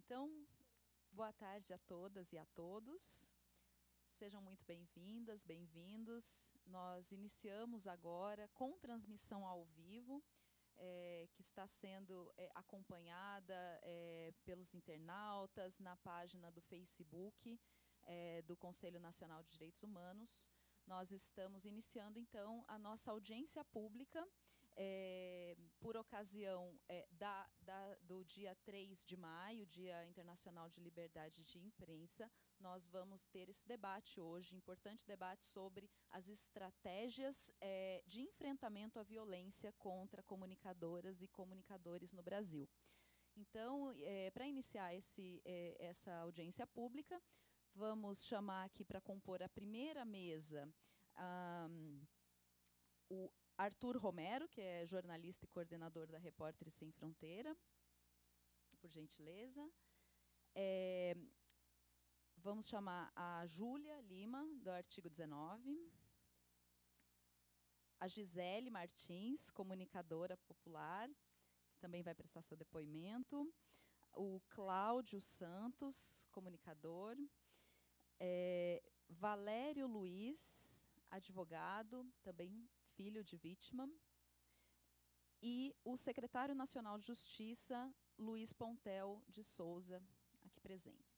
Então, boa tarde a todas e a todos. Sejam muito bem-vindas, bem-vindos. Nós iniciamos agora com transmissão ao vivo, que está sendo acompanhada pelos internautas na página do Facebook do Conselho Nacional de Direitos Humanos. Nós estamos iniciando, então, a nossa audiência pública por ocasião do dia 3 de maio, Dia Internacional de Liberdade de Imprensa. Nós vamos ter esse debate hoje, importante debate sobre as estratégias de enfrentamento à violência contra comunicadoras e comunicadores no Brasil. Então, para iniciar essa audiência pública, vamos chamar aqui para compor a primeira mesa o Arthur Romero, que é jornalista e coordenador da Repórteres Sem Fronteira, por gentileza. Vamos chamar a Júlia Lima, do Artigo 19. A Gisele Martins, comunicadora popular, que também vai prestar seu depoimento. O Cláudio Santos, comunicador. Valério Luiz, advogado, também filho de vítima. E o secretário nacional de Justiça, Luiz Pontel de Souza, aqui presentes.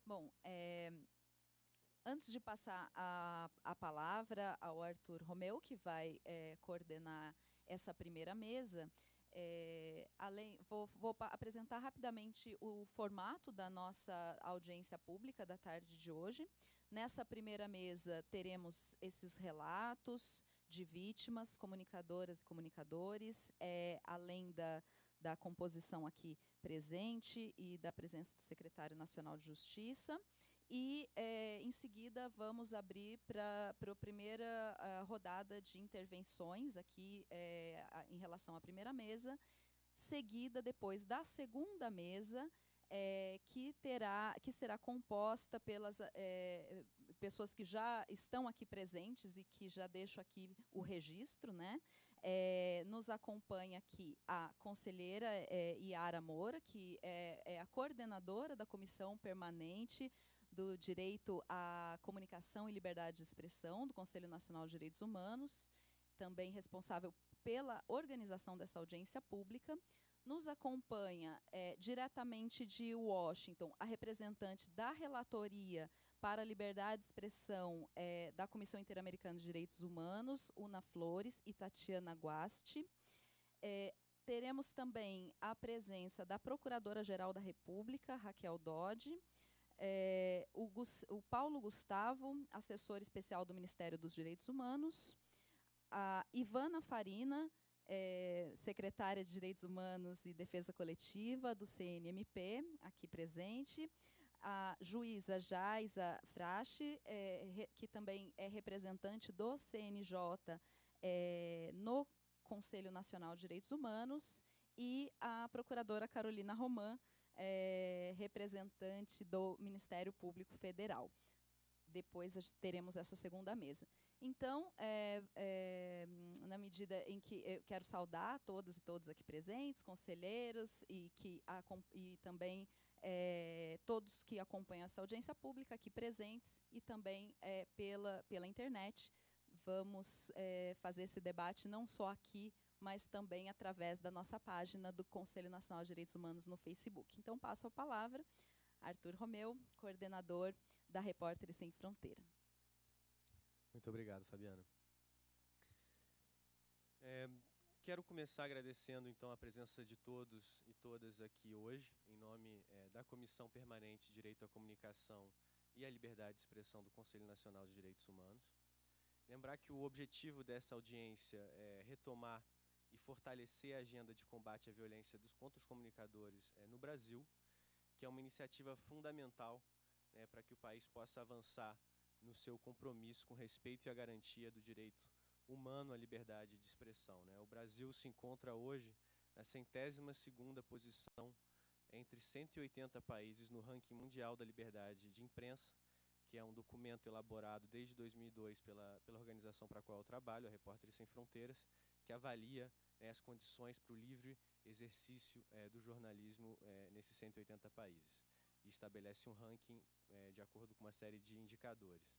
Bom, antes de passar a palavra ao Arthur Romeu, que vai coordenar essa primeira mesa, vou apresentar rapidamente o formato da nossa audiência pública da tarde de hoje. Nessa primeira mesa, teremos esses relatos de vítimas, comunicadoras e comunicadores, além da composição aqui presente e da presença do secretário nacional de Justiça. E, em seguida, vamos abrir para a primeira rodada de intervenções aqui em relação à primeira mesa, seguida depois da segunda mesa, que será composta pelas pessoas que já estão aqui presentes e que já deixo aqui o registro, né? Nos acompanha aqui a conselheira Yara Moura, que é a coordenadora da Comissão Permanente do Direito à Comunicação e Liberdade de Expressão do Conselho Nacional de Direitos Humanos, também responsável pela organização dessa audiência pública. Nos acompanha diretamente de Washington a representante da Relatoria para a Liberdade de Expressão da Comissão Interamericana de Direitos Humanos, Una Flores e Tatiana Guasti. Teremos também a presença da Procuradora-Geral da República, Raquel Dodge, o Paulo Gustavo, assessor especial do Ministério dos Direitos Humanos, a Ivana Farina, secretária de Direitos Humanos e Defesa Coletiva do CNMP, aqui presente, a juíza Jaisa Frache, que também é representante do CNJ no Conselho Nacional de Direitos Humanos, e a procuradora Carolina Roman, representante do Ministério Público Federal. Depois teremos essa segunda mesa. Então, na medida em que eu quero saudar todas e todos aqui presentes, conselheiros, e também todos que acompanham essa audiência pública aqui presentes, e também pela internet. Vamos fazer esse debate não só aqui, mas também através da nossa página do Conselho Nacional de Direitos Humanos no Facebook. Então, passo a palavra Arthur Romeu, coordenador da Repórteres Sem Fronteira. Muito obrigado, Fabiana. Quero começar agradecendo, então, a presença de todos e todas aqui hoje, em nome da Comissão Permanente de Direito à Comunicação e à Liberdade de Expressão do Conselho Nacional de Direitos Humanos. Lembrar que o objetivo dessa audiência é retomar e fortalecer a agenda de combate à violência contra os comunicadores no Brasil, que é uma iniciativa fundamental, né, para que o país possa avançar no seu compromisso com respeito e a garantia do direito humano à liberdade de expressão, né? O Brasil se encontra hoje na 102ª posição entre 180 países no ranking mundial da liberdade de imprensa, que é um documento elaborado desde 2002 pela organização para a qual eu trabalho, a Repórteres Sem Fronteiras, que avalia, né, as condições para o livre exercício do jornalismo nesses 180 países e estabelece um ranking de acordo com uma série de indicadores.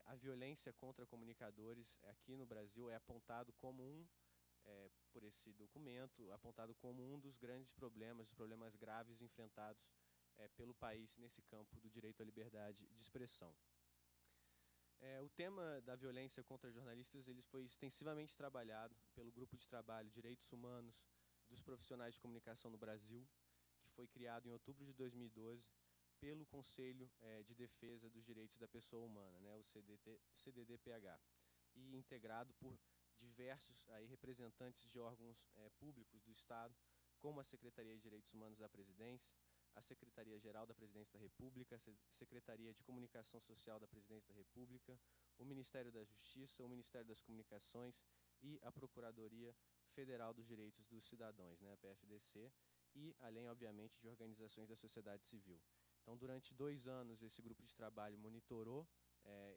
A violência contra comunicadores aqui no Brasil é apontado como por esse documento, apontado como um dos grandes problemas, os problemas graves enfrentados pelo país nesse campo do direito à liberdade de expressão. O tema da violência contra jornalistas ele foi extensivamente trabalhado pelo Grupo de Trabalho Direitos Humanos dos Profissionais de Comunicação no Brasil, que foi criado em outubro de 2012 pelo Conselho de Defesa dos Direitos da Pessoa Humana, né, o CDDPH, e integrado por diversos representantes de órgãos públicos do Estado, como a Secretaria de Direitos Humanos da Presidência, a Secretaria-Geral da Presidência da República, a Secretaria de Comunicação Social da Presidência da República, o Ministério da Justiça, o Ministério das Comunicações e a Procuradoria Federal dos Direitos dos Cidadãos, né, a PFDC, e além, obviamente, de organizações da sociedade civil. Então, durante 2 anos, esse grupo de trabalho monitorou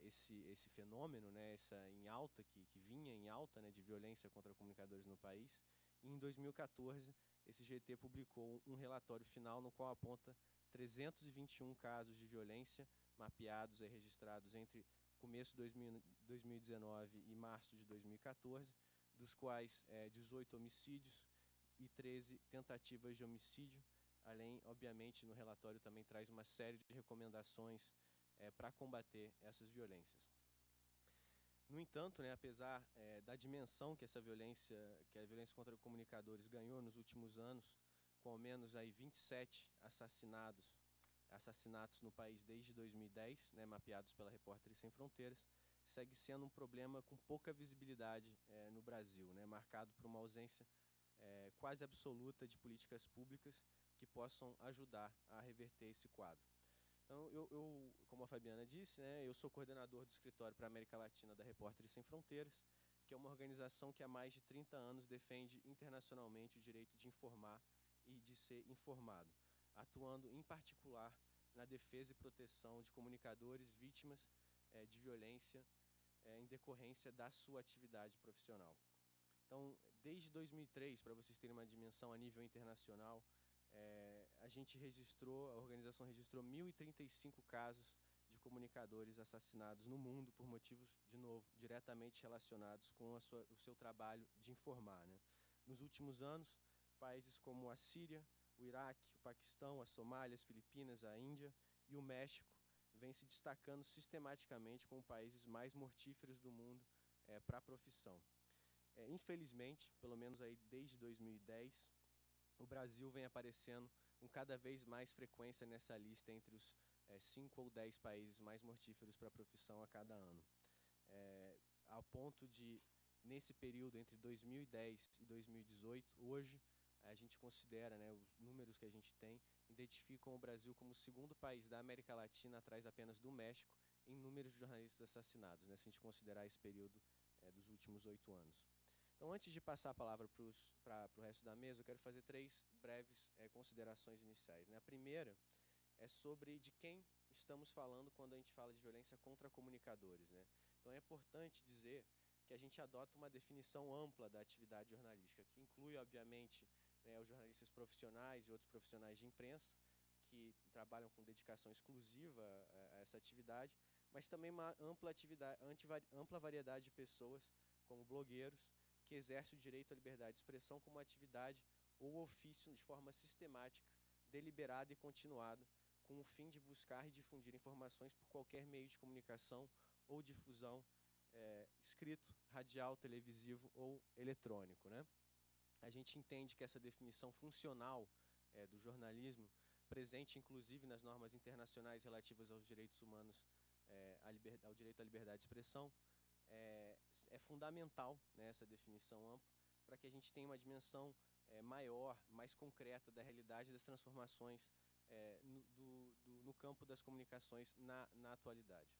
esse fenômeno, né, em alta, que vinha em alta, né, de violência contra comunicadores no país. E em 2014, esse GT publicou um relatório final no qual aponta 321 casos de violência mapeados e registrados entre começo de 2019 e março de 2014, dos quais 18 homicídios e 13 tentativas de homicídio. Além, obviamente, no relatório também traz uma série de recomendações para combater essas violências. No entanto, né, apesar da dimensão que a violência contra comunicadores ganhou nos últimos anos, com ao menos 27 assassinatos no país desde 2010, né, mapeados pela Repórteres Sem Fronteiras, segue sendo um problema com pouca visibilidade no Brasil, né, marcado por uma ausência quase absoluta de políticas públicas que possam ajudar a reverter esse quadro. Então, como a Fabiana disse, né, eu sou coordenador do Escritório para a América Latina da Repórteres Sem Fronteiras, que é uma organização que há mais de 30 anos defende internacionalmente o direito de informar e de ser informado, atuando em particular na defesa e proteção de comunicadores vítimas de violência em decorrência da sua atividade profissional. Então, desde 2003, para vocês terem uma dimensão a nível internacional, a organização registrou 1.035 casos de comunicadores assassinados no mundo por motivos, de novo, diretamente relacionados com o seu trabalho de informar, né? Nos últimos anos, países como a Síria, o Iraque, o Paquistão, a Somália, as Filipinas, a Índia e o México vêm se destacando sistematicamente como países mais mortíferos do mundo para a profissão. Infelizmente, pelo menos aí desde 2010, o Brasil vem aparecendo com cada vez mais frequência nessa lista entre os 5 ou 10 países mais mortíferos para a profissão a cada ano. Ao ponto de, nesse período entre 2010 e 2018, hoje a gente considera, né, os números que a gente tem, identificam o Brasil como o segundo país da América Latina, atrás apenas do México, em números de jornalistas assassinados, né, se a gente considerar esse período dos últimos 8 anos. Então, antes de passar a palavra para o resto da mesa, eu quero fazer 3 breves considerações iniciais, né? A primeira é sobre de quem estamos falando quando a gente fala de violência contra comunicadores, né? Então, é importante dizer que a gente adota uma definição ampla da atividade jornalística, que inclui, obviamente, né, os jornalistas profissionais e outros profissionais de imprensa, que trabalham com dedicação exclusiva a essa atividade, mas também uma ampla variedade de pessoas, como blogueiros, que exerce o direito à liberdade de expressão como atividade ou ofício de forma sistemática, deliberada e continuada, com o fim de buscar e difundir informações por qualquer meio de comunicação ou difusão escrito, radial, televisivo ou eletrônico, né? A gente entende que essa definição funcional do jornalismo, presente inclusive nas normas internacionais relativas aos direitos humanos, ao direito à liberdade de expressão, é fundamental, né, essa definição ampla, para que a gente tenha uma dimensão maior, mais concreta da realidade das transformações no campo das comunicações na atualidade.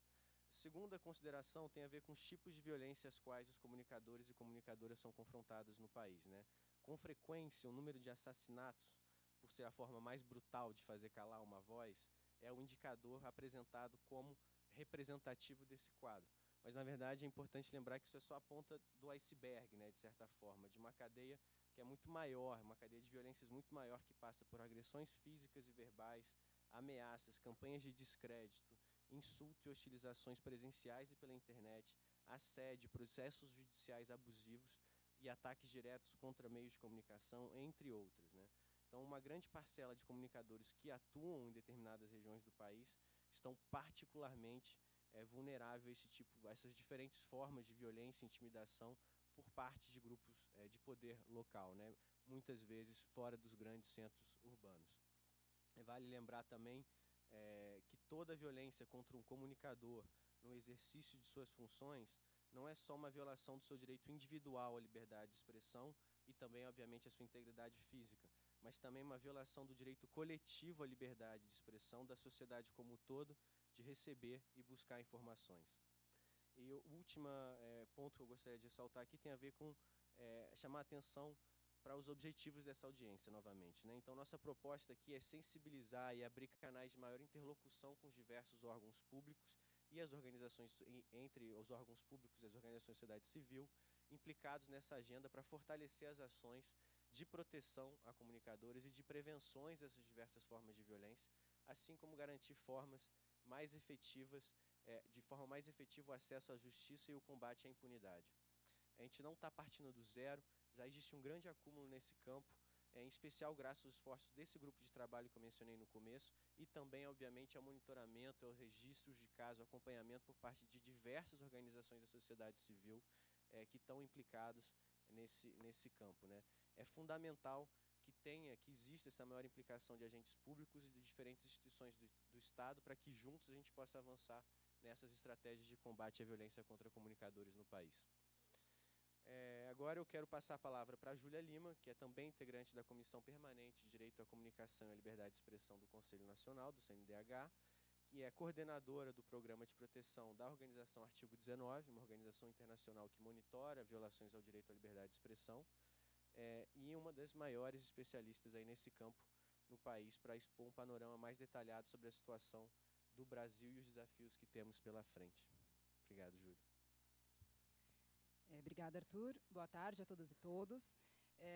Segunda consideração tem a ver com os tipos de violência às quais os comunicadores e comunicadoras são confrontados no país, né? Com frequência, o número de assassinatos, por ser a forma mais brutal de fazer calar uma voz, é o indicador apresentado como representativo desse quadro. Mas, na verdade, é importante lembrar que isso é só a ponta do iceberg, né, de certa forma, de uma cadeia que é muito maior, uma cadeia de violências muito maior, que passa por agressões físicas e verbais, ameaças, campanhas de descrédito, insulto e hostilizações presenciais e pela internet, assédio, processos judiciais abusivos e ataques diretos contra meios de comunicação, entre outros, né? Então, uma grande parcela de comunicadores que atuam em determinadas regiões do país estão particularmente vulneráveis a essas diferentes formas de violência e intimidação por parte de grupos de poder local, né? Muitas vezes fora dos grandes centros urbanos. Vale lembrar também que toda violência contra um comunicador no exercício de suas funções não é só uma violação do seu direito individual à liberdade de expressão e também, obviamente, à sua integridade física, mas também uma violação do direito coletivo à liberdade de expressão da sociedade como um todo, de receber e buscar informações. E o último ponto que eu gostaria de ressaltar aqui tem a ver com chamar a atenção para os objetivos dessa audiência, novamente, né? Então, nossa proposta aqui é sensibilizar e abrir canais de maior interlocução com os diversos órgãos públicos e as organizações, entre os órgãos públicos e as organizações da sociedade civil, implicados nessa agenda para fortalecer as ações de proteção a comunicadores e de prevenções dessas diversas formas de violência, assim como garantir formas mais efetivas, de forma mais efetiva o acesso à justiça e o combate à impunidade. A gente não está partindo do zero, já existe um grande acúmulo nesse campo, em especial graças aos esforços desse grupo de trabalho que eu mencionei no começo, e também, obviamente, ao monitoramento, aos registros de caso, acompanhamento por parte de diversas organizações da sociedade civil que estão implicados nesse campo, né? É fundamental que exista essa maior implicação de agentes públicos e de diferentes instituições do Estado para que juntos a gente possa avançar nessas estratégias de combate à violência contra comunicadores no país. Agora eu quero passar a palavra para a Júlia Lima, que é também integrante da Comissão Permanente de Direito à Comunicação e à Liberdade de Expressão do Conselho Nacional, do CNDH, que é coordenadora do Programa de Proteção da Organização Artigo 19, uma organização internacional que monitora violações ao direito à liberdade de expressão, e uma das maiores especialistas aí nesse campo no país para expor um panorama mais detalhado sobre a situação do Brasil e os desafios que temos pela frente. Obrigado, Júlia. Obrigada, Arthur. Boa tarde a todas e todos.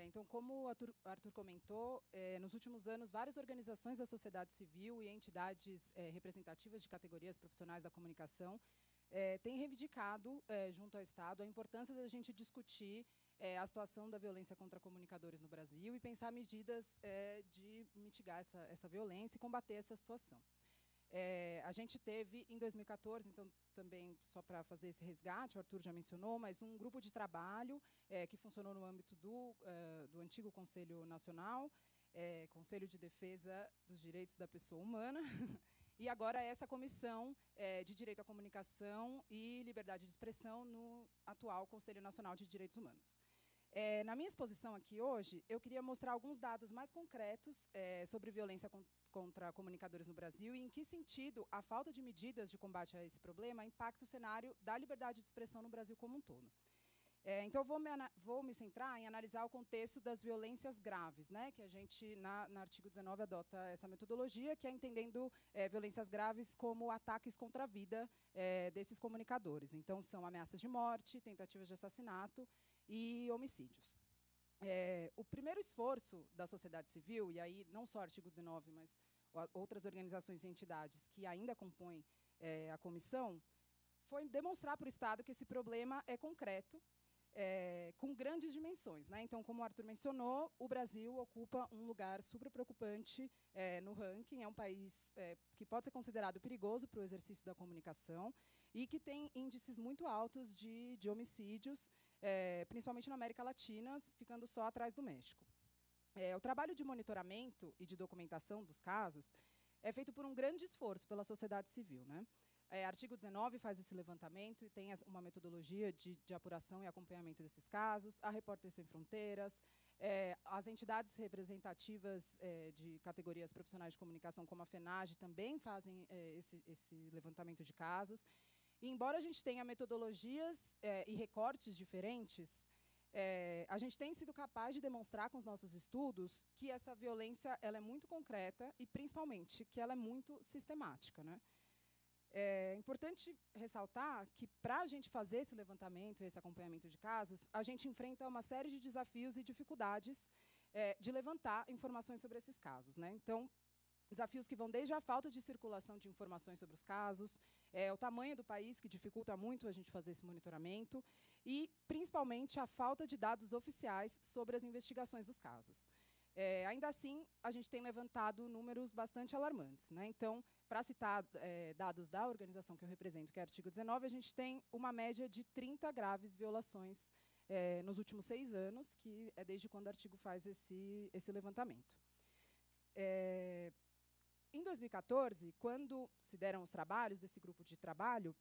Então, como o Arthur comentou, nos últimos anos, várias organizações da sociedade civil e entidades representativas de categorias profissionais da comunicação têm reivindicado, junto ao Estado, a importância da gente discutir a situação da violência contra comunicadores no Brasil e pensar medidas de mitigar essa violência e combater essa situação. A gente teve, em 2014, então, também, só para fazer esse resgate, o Arthur já mencionou, mas um grupo de trabalho que funcionou no âmbito do antigo Conselho Nacional, Conselho de Defesa dos Direitos da Pessoa Humana, e agora essa Comissão de Direito à Comunicação e Liberdade de Expressão no atual Conselho Nacional de Direitos Humanos. Na minha exposição aqui hoje, eu queria mostrar alguns dados mais concretos sobre violência contra comunicadores no Brasil e em que sentido a falta de medidas de combate a esse problema impacta o cenário da liberdade de expressão no Brasil como um todo. Então, vou me centrar em analisar o contexto das violências graves, né, que a gente, no artigo 19, adota essa metodologia, que é entendendo violências graves como ataques contra a vida desses comunicadores. Então, são ameaças de morte, tentativas de assassinato e homicídios. O primeiro esforço da sociedade civil, e aí não só o artigo 19, mas outras organizações e entidades que ainda compõem a comissão, foi demonstrar para o Estado que esse problema é concreto, com grandes dimensões, né? Então, como o Arthur mencionou, o Brasil ocupa um lugar super preocupante no ranking, é um país que pode ser considerado perigoso para o exercício da comunicação e que tem índices muito altos de homicídios, principalmente na América Latina, ficando só atrás do México. O trabalho de monitoramento e de documentação dos casos é feito por um grande esforço pela sociedade civil, né? Artigo 19 faz esse levantamento e tem uma metodologia de apuração e acompanhamento desses casos. A Repórteres Sem Fronteiras, as entidades representativas de categorias profissionais de comunicação, como a FENAGE, também fazem esse levantamento de casos. E, embora a gente tenha metodologias e recortes diferentes, a gente tem sido capaz de demonstrar com os nossos estudos que essa violência ela é muito concreta e, principalmente, que ela é muito sistemática, né? É importante ressaltar que, para a gente fazer esse levantamento, esse acompanhamento de casos, a gente enfrenta uma série de desafios e dificuldades de levantar informações sobre esses casos, né? Então, desafios que vão desde a falta de circulação de informações sobre os casos, o tamanho do país, que dificulta muito a gente fazer esse monitoramento, e, principalmente, a falta de dados oficiais sobre as investigações dos casos. Ainda assim, a gente tem levantado números bastante alarmantes, né? Então, para citar dados da organização que eu represento, que é o artigo 19, a gente tem uma média de 30 graves violações nos últimos 6 anos, que é desde quando o artigo faz esse levantamento. Em 2014, quando se deram os trabalhos desse grupo de trabalho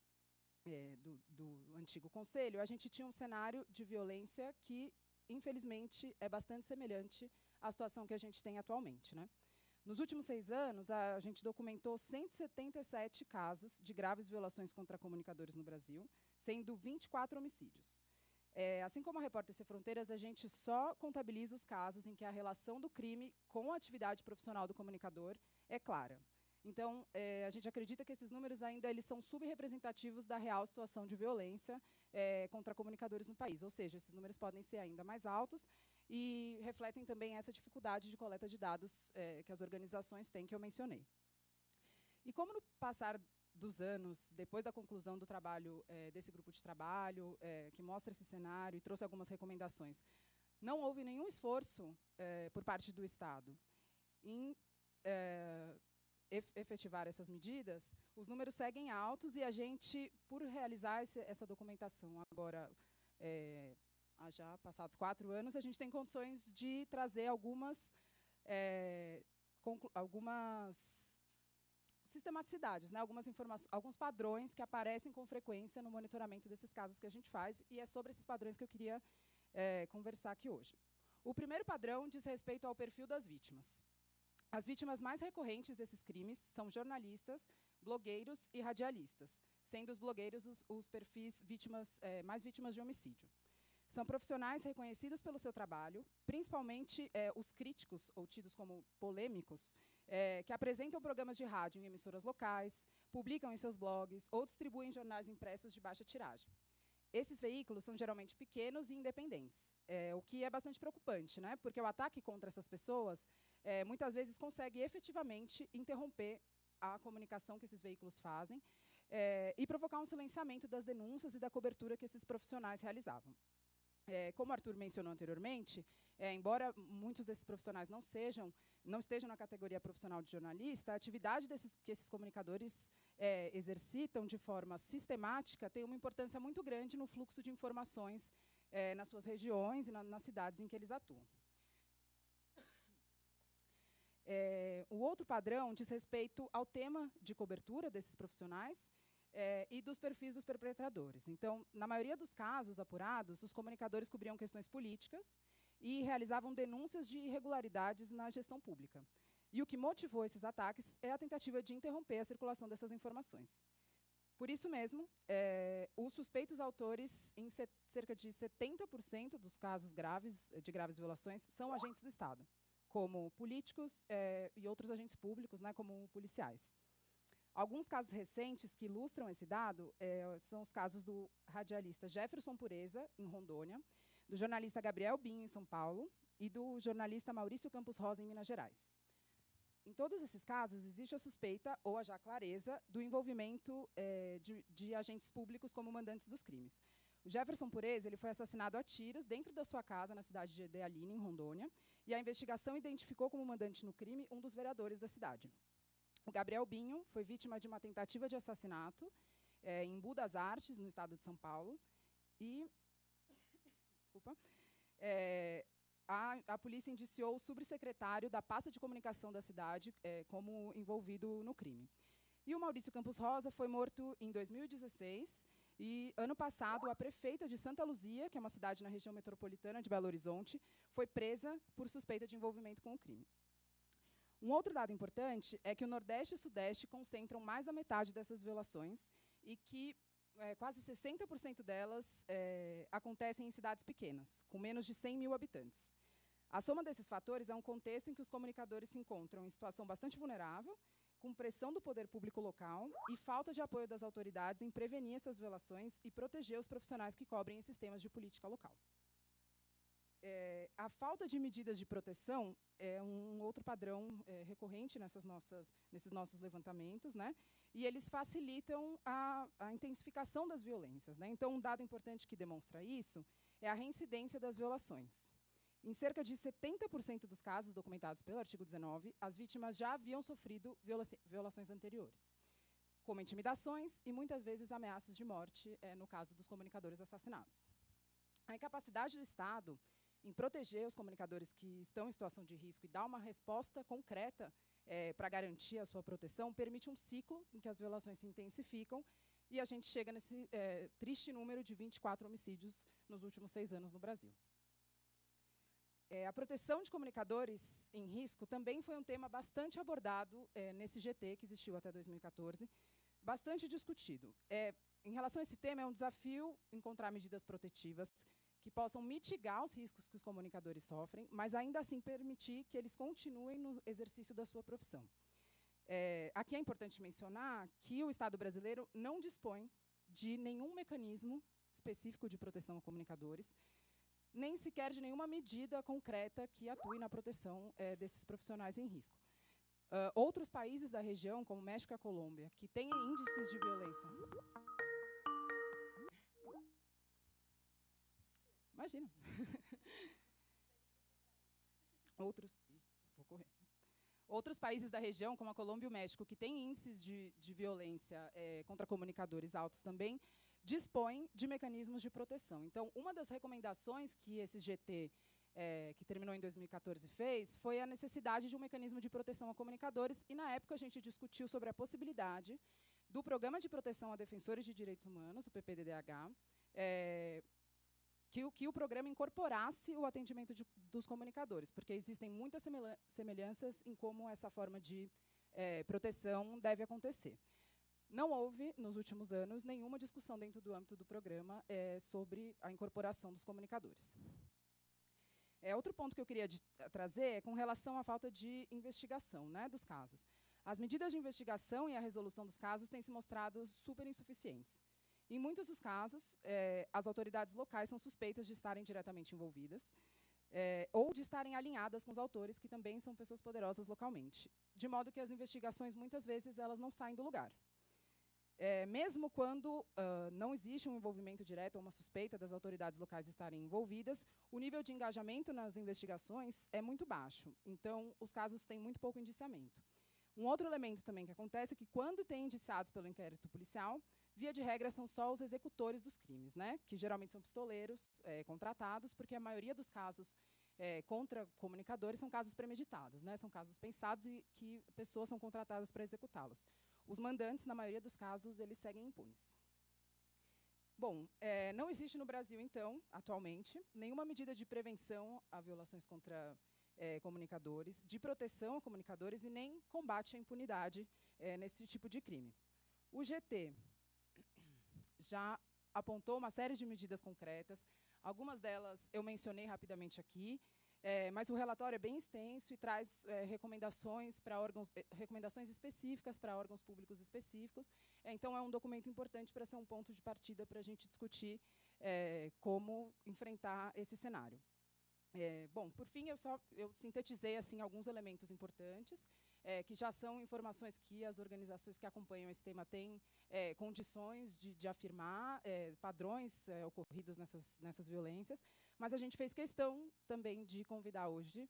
do antigo conselho, a gente tinha um cenário de violência que, infelizmente, é bastante semelhante à situação que a gente tem atualmente, né? Nos últimos 6 anos, a gente documentou 177 casos de graves violações contra comunicadores no Brasil, sendo 24 homicídios. Assim como a Repórteres Sem Fronteiras, a gente só contabiliza os casos em que a relação do crime com a atividade profissional do comunicador é clara. Então, a gente acredita que esses números ainda eles são subrepresentativos da real situação de violência contra comunicadores no país. Ou seja, esses números podem ser ainda mais altos e refletem também essa dificuldade de coleta de dados que as organizações têm, que eu mencionei. E como no passar dos anos, depois da conclusão do trabalho desse grupo de trabalho, que mostra esse cenário e trouxe algumas recomendações, não houve nenhum esforço por parte do Estado em efetivar essas medidas, os números seguem altos e a gente, por realizar essa documentação agora, já passados 4 anos, a gente tem condições de trazer algumas sistematicidades, né? Algumas informações, alguns padrões que aparecem com frequência no monitoramento desses casos que a gente faz, e é sobre esses padrões que eu queria conversar aqui hoje. O primeiro padrão diz respeito ao perfil das vítimas. As vítimas mais recorrentes desses crimes são jornalistas, blogueiros e radialistas, sendo os blogueiros os perfis mais vítimas de homicídio. São profissionais reconhecidos pelo seu trabalho, principalmente os críticos, ou tidos como polêmicos, que apresentam programas de rádio em emissoras locais, publicam em seus blogs ou distribuem jornais impressos de baixa tiragem. Esses veículos são geralmente pequenos e independentes, o que é bastante preocupante, né? Porque o ataque contra essas pessoas muitas vezes consegue efetivamente interromper a comunicação que esses veículos fazem e provocar um silenciamento das denúncias e da cobertura que esses profissionais realizavam. Como o Arthur mencionou anteriormente, embora muitos desses profissionais não estejam na categoria profissional de jornalista, a atividade que esses comunicadores exercitam de forma sistemática tem uma importância muito grande no fluxo de informações nas suas regiões e nas cidades em que eles atuam. O outro padrão diz respeito ao tema de cobertura desses profissionais e dos perfis dos perpetradores. Então, na maioria dos casos apurados, os comunicadores cobriam questões políticas e realizavam denúncias de irregularidades na gestão pública. E o que motivou esses ataques é a tentativa de interromper a circulação dessas informações. Por isso mesmo, os suspeitos autores, em cerca de 70% dos casos de graves violações, são agentes do Estado, como políticos e outros agentes públicos, né, como policiais. Alguns casos recentes que ilustram esse dado são os casos do radialista Jefferson Pureza, em Rondônia, do jornalista Gabriel Binho, em São Paulo, e do jornalista Maurício Campos Rosa, em Minas Gerais. Em todos esses casos, existe a suspeita, ou a já clareza, do envolvimento de agentes públicos como mandantes dos crimes. O Jefferson Pureza ele foi assassinado a tiros dentro da sua casa, na cidade de Dealina, em Rondônia, e a investigação identificou como mandante no crime um dos vereadores da cidade. O Gabriel Binho foi vítima de uma tentativa de assassinato em Embu das Artes, no estado de São Paulo, e a polícia indiciou o subsecretário da pasta de comunicação da cidade como envolvido no crime. E o Maurício Campos Rosa foi morto em 2016, e ano passado a prefeita de Santa Luzia, que é uma cidade na região metropolitana de Belo Horizonte, foi presa por suspeita de envolvimento com o crime. Um outro dado importante é que o Nordeste e o Sudeste concentram mais da metade dessas violações e que quase 60% delas acontecem em cidades pequenas, com menos de 100 mil habitantes. A soma desses fatores é um contexto em que os comunicadores se encontram em situação bastante vulnerável, com pressão do poder público local e falta de apoio das autoridades em prevenir essas violações e proteger os profissionais que cobrem esses temas de política local. A falta de medidas de proteção é um outro padrão recorrente nesses nossos levantamentos, né? E eles facilitam a intensificação das violências, né? Então, um dado importante que demonstra isso é a reincidência das violações. Em cerca de 70% dos casos documentados pelo artigo 19, as vítimas já haviam sofrido violações anteriores, como intimidações e, muitas vezes, ameaças de morte, no caso dos comunicadores assassinados. A incapacidade do Estado em proteger os comunicadores que estão em situação de risco e dar uma resposta concreta para garantir a sua proteção permite um ciclo em que as violações se intensificam e a gente chega nesse triste número de 24 homicídios nos últimos 6 anos no Brasil. A proteção de comunicadores em risco também foi um tema bastante abordado nesse GT que existiu até 2014, bastante discutido. Em relação a esse tema, é um desafio encontrar medidas protetivas que possam mitigar os riscos que os comunicadores sofrem, mas ainda assim permitir que eles continuem no exercício da sua profissão. Aqui é importante mencionar que o Estado brasileiro não dispõe de nenhum mecanismo específico de proteção a comunicadores, nem sequer de nenhuma medida concreta que atue na proteção desses profissionais em risco. Outros países da região, como México e a Colômbia, que têm índices de violência... Imagina. Outros países da região, como a Colômbia e o México, que têm índices de violência contra comunicadores altos também, dispõem de mecanismos de proteção. Então, uma das recomendações que esse GT, que terminou em 2014, fez, foi a necessidade de um mecanismo de proteção a comunicadores, e, na época, a gente discutiu sobre a possibilidade do Programa de Proteção a Defensores de Direitos Humanos, o PPDDH, que o programa incorporasse o atendimento dos comunicadores, porque existem muitas semelhanças em como essa forma de proteção deve acontecer. Não houve, nos últimos anos, nenhuma discussão dentro do âmbito do programa sobre a incorporação dos comunicadores. Outro ponto que eu queria trazer é com relação à falta de investigação, né, dos casos. As medidas de investigação e a resolução dos casos têm se mostrado super insuficientes. Em muitos dos casos, as autoridades locais são suspeitas de estarem diretamente envolvidas ou de estarem alinhadas com os autores, que também são pessoas poderosas localmente, de modo que as investigações, muitas vezes, elas não saem do lugar. Mesmo quando não existe um envolvimento direto ou uma suspeita das autoridades locais estarem envolvidas, o nível de engajamento nas investigações é muito baixo. Então, os casos têm muito pouco indiciamento. Um outro elemento também que acontece é que, quando tem indiciados pelo inquérito policial, via de regra, são só os executores dos crimes, né? Que geralmente são pistoleiros contratados, porque a maioria dos casos contra comunicadores são casos premeditados, né? São casos pensados e que pessoas são contratadas para executá-los. Os mandantes, na maioria dos casos, eles seguem impunes. Bom, não existe no Brasil, então, atualmente, nenhuma medida de prevenção a violações contra comunicadores, de proteção a comunicadores e nem combate à impunidade nesse tipo de crime. O GT já apontou uma série de medidas concretas, algumas delas eu mencionei rapidamente aqui, mas o relatório é bem extenso e traz recomendações específicas para órgãos públicos específicos. Então, é um documento importante para ser um ponto de partida para a gente discutir como enfrentar esse cenário. Bom, por fim, eu sintetizei assim, alguns elementos importantes, que já são informações que as organizações que acompanham esse tema têm condições de afirmar padrões ocorridos nessas violências, mas a gente fez questão também de convidar hoje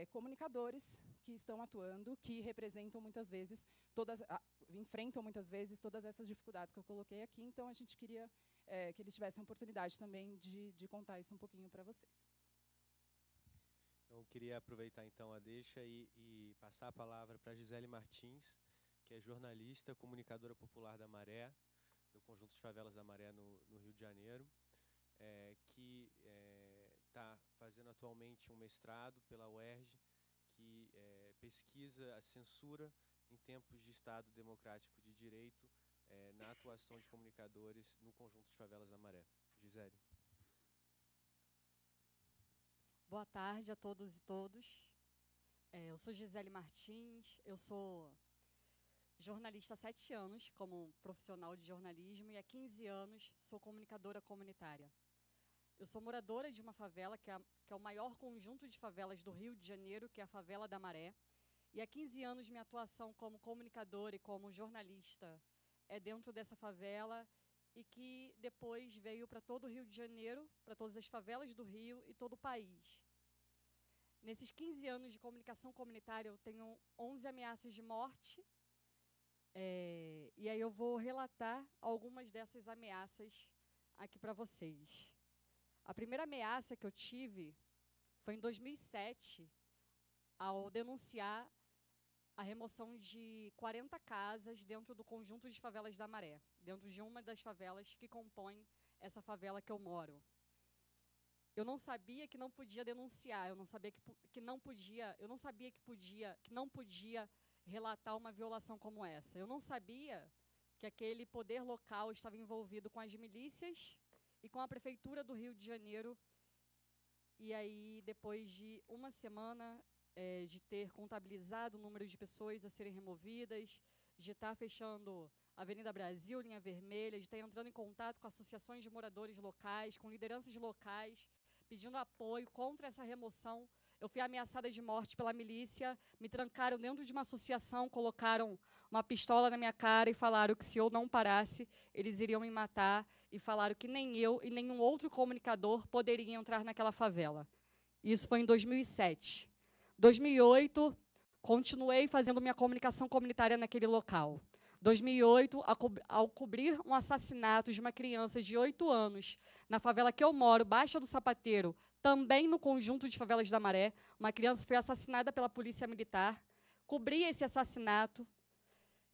comunicadores que estão atuando, que representam muitas vezes, enfrentam muitas vezes todas essas dificuldades que eu coloquei aqui, então a gente queria que eles tivessem a oportunidade também de contar isso um pouquinho para vocês. Então, eu queria aproveitar então a deixa e passar a palavra para a Gisele Martins, que é jornalista, comunicadora popular da Maré, do Conjunto de Favelas da Maré no Rio de Janeiro, que está fazendo atualmente um mestrado pela UERJ, que pesquisa a censura em tempos de Estado Democrático de Direito na atuação de comunicadores no Conjunto de Favelas da Maré. Gisele. Boa tarde a todos e todas. Eu sou Gisele Martins, eu sou jornalista há 7 anos como profissional de jornalismo e há 15 anos sou comunicadora comunitária. Eu sou moradora de uma favela que é o maior conjunto de favelas do Rio de Janeiro, que é a Favela da Maré. E há 15 anos minha atuação como comunicadora e como jornalista é dentro dessa favela e que depois veio para todo o Rio de Janeiro, para todas as favelas do Rio e todo o país. Nesses 15 anos de comunicação comunitária, eu tenho 11 ameaças de morte, e aí eu vou relatar algumas dessas ameaças aqui para vocês. A primeira ameaça que eu tive foi em 2007, ao denunciar a remoção de 40 casas dentro do Conjunto de Favelas da Maré, dentro de uma das favelas que compõem essa favela que eu moro. Eu não sabia que não podia denunciar, eu não sabia que não podia relatar uma violação como essa. Eu não sabia que aquele poder local estava envolvido com as milícias e com a Prefeitura do Rio de Janeiro. E aí, depois de uma semana de ter contabilizado o número de pessoas a serem removidas, de estar fechando a Avenida Brasil, linha vermelha, de estar entrando em contato com associações de moradores locais, com lideranças locais, pedindo apoio contra essa remoção, eu fui ameaçada de morte pela milícia, me trancaram dentro de uma associação, colocaram uma pistola na minha cara e falaram que se eu não parasse, eles iriam me matar, e falaram que nem eu e nenhum outro comunicador poderia entrar naquela favela. Isso foi em 2007. 2008, continuei fazendo minha comunicação comunitária naquele local. 2008, ao cobrir um assassinato de uma criança de 8 anos na favela que eu moro, Baixa do Sapateiro, também no Conjunto de Favelas da Maré, uma criança foi assassinada pela polícia militar, cobri esse assassinato,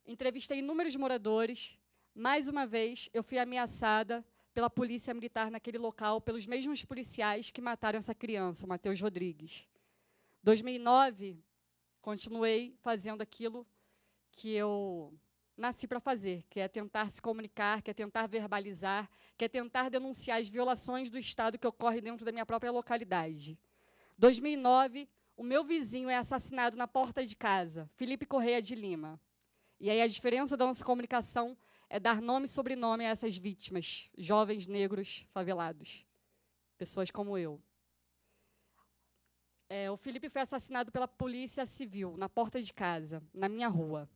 entrevistei inúmeros moradores, mais uma vez eu fui ameaçada pela polícia militar naquele local, pelos mesmos policiais que mataram essa criança, o Matheus Rodrigues. 2009, continuei fazendo aquilo que eu nasci para fazer, que é tentar se comunicar, que é tentar verbalizar, que é tentar denunciar as violações do Estado que ocorrem dentro da minha própria localidade. 2009, o meu vizinho é assassinado na porta de casa, Felipe Correia de Lima. E aí a diferença da nossa comunicação é dar nome e sobrenome a essas vítimas, jovens negros favelados, pessoas como eu. O Felipe foi assassinado pela polícia civil, na porta de casa, na minha rua.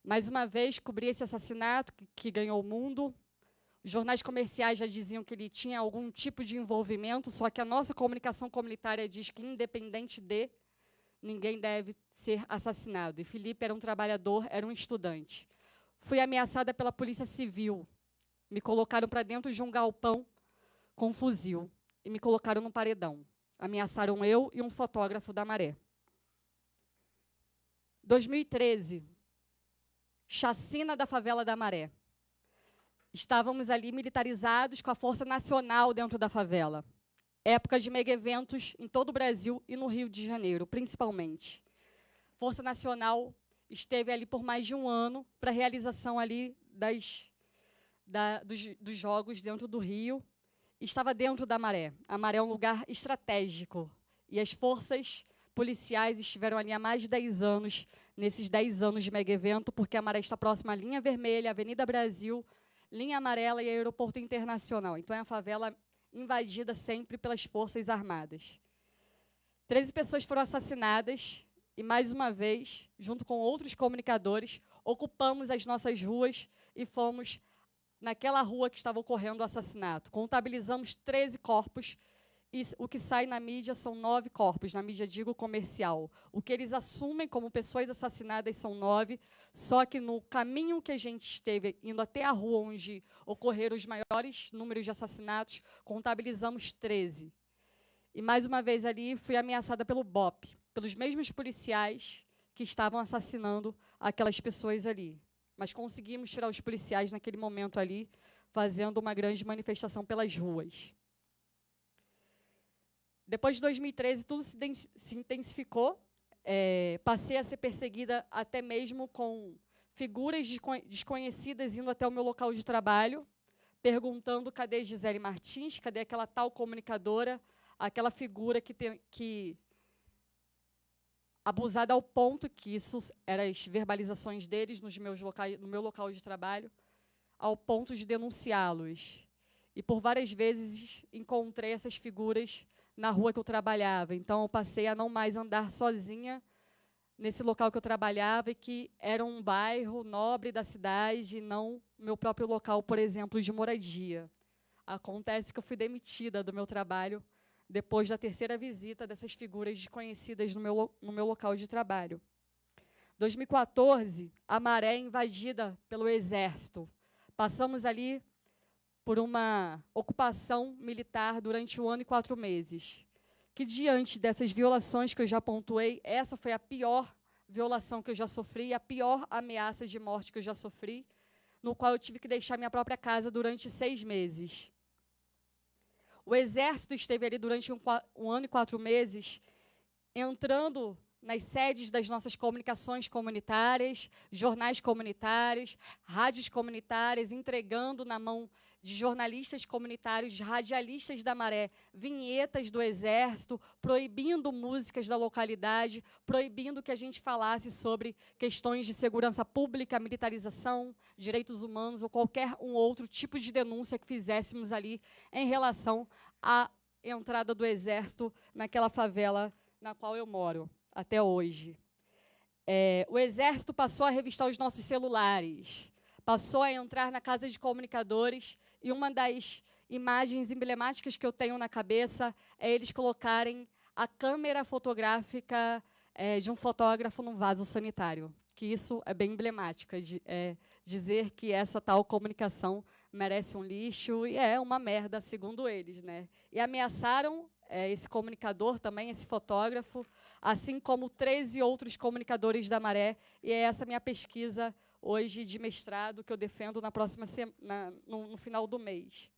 Mais uma vez, cobri esse assassinato que ganhou o mundo. Os jornais comerciais já diziam que ele tinha algum tipo de envolvimento, só que a nossa comunicação comunitária diz que, independente de, ninguém deve ser assassinado. E Felipe era um trabalhador, era um estudante. Fui ameaçada pela polícia civil. Me colocaram para dentro de um galpão com um fuzil e me colocaram num paredão. Ameaçaram eu e um fotógrafo da Maré. 2013, chacina da Favela da Maré. Estávamos ali militarizados com a Força Nacional dentro da favela. Época de mega eventos em todo o Brasil e no Rio de Janeiro, principalmente. Força Nacional esteve ali por mais de um ano para a realização ali dos jogos dentro do Rio. Estava dentro da Maré. A Maré é um lugar estratégico. E as forças policiais estiveram ali há mais de 10 anos, nesses 10 anos de mega evento, porque a Maré está próxima à linha vermelha, Avenida Brasil, linha amarela e aeroporto internacional. Então é uma favela invadida sempre pelas forças armadas. 13 pessoas foram assassinadas e, mais uma vez, junto com outros comunicadores, ocupamos as nossas ruas e fomos naquela rua que estava ocorrendo o assassinato. Contabilizamos 13 corpos. E o que sai na mídia são 9 corpos, na mídia, digo, comercial. O que eles assumem como pessoas assassinadas são 9, só que no caminho que a gente esteve, indo até a rua onde ocorreram os maiores números de assassinatos, contabilizamos 13. E, mais uma vez ali, fui ameaçada pelo BOP, pelos mesmos policiais que estavam assassinando aquelas pessoas ali. Mas conseguimos tirar os policiais naquele momento ali, fazendo uma grande manifestação pelas ruas. Depois de 2013, tudo se intensificou. Passei a ser perseguida até mesmo com figuras desconhecidas indo até o meu local de trabalho, perguntando cadê Gisele Martins, cadê aquela tal comunicadora, aquela figura que abusada ao ponto que isso eram as verbalizações deles no meu local de trabalho, ao ponto de denunciá-los. E por várias vezes encontrei essas figuras na rua que eu trabalhava. Então eu passei a não mais andar sozinha nesse local que eu trabalhava, e que era um bairro nobre da cidade, e não meu próprio local, por exemplo, de moradia. Acontece que eu fui demitida do meu trabalho depois da terceira visita dessas figuras desconhecidas no meu local de trabalho. 2014, a Maré é invadida pelo Exército. Passamos ali por uma ocupação militar durante 1 ano e 4 meses. Que, diante dessas violações que eu já pontuei, essa foi a pior violação que eu já sofri, a pior ameaça de morte que eu já sofri, no qual eu tive que deixar minha própria casa durante 6 meses. O Exército esteve ali durante 1 ano e 4 meses, entrando nas sedes das nossas comunicações comunitárias, jornais comunitários, rádios comunitárias, entregando na mão de jornalistas comunitários, radialistas da Maré, vinhetas do Exército, proibindo músicas da localidade, proibindo que a gente falasse sobre questões de segurança pública, militarização, direitos humanos ou qualquer outro tipo de denúncia que fizéssemos ali em relação à entrada do Exército naquela favela na qual eu moro até hoje. O Exército passou a revistar os nossos celulares, passou a entrar na casa de comunicadores, e uma das imagens emblemáticas que eu tenho na cabeça é eles colocarem a câmera fotográfica de um fotógrafo num vaso sanitário. Que isso é bem emblemático, dizer que essa tal comunicação merece um lixo e é uma merda, segundo eles, né? E ameaçaram esse comunicador também, esse fotógrafo, assim como 13 outros comunicadores da Maré, e é essa minha pesquisa hoje de mestrado que eu defendo no final do mês.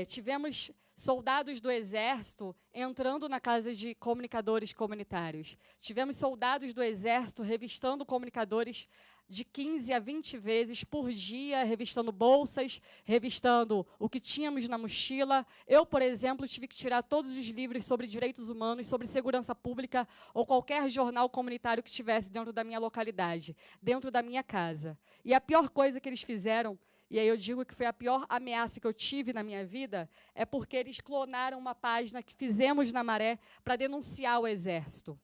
Tivemos soldados do Exército entrando na casa de comunicadores comunitários. Tivemos soldados do Exército revistando comunicadores de 15 a 20 vezes por dia, revistando bolsas, revistando o que tínhamos na mochila. Eu, por exemplo, tive que tirar todos os livros sobre direitos humanos, sobre segurança pública, ou qualquer jornal comunitário que estivesse dentro da minha localidade, dentro da minha casa. E a pior coisa que eles fizeram, e aí eu digo que foi a pior ameaça que eu tive na minha vida, é porque eles clonaram uma página que fizemos na Maré para denunciar o Exército.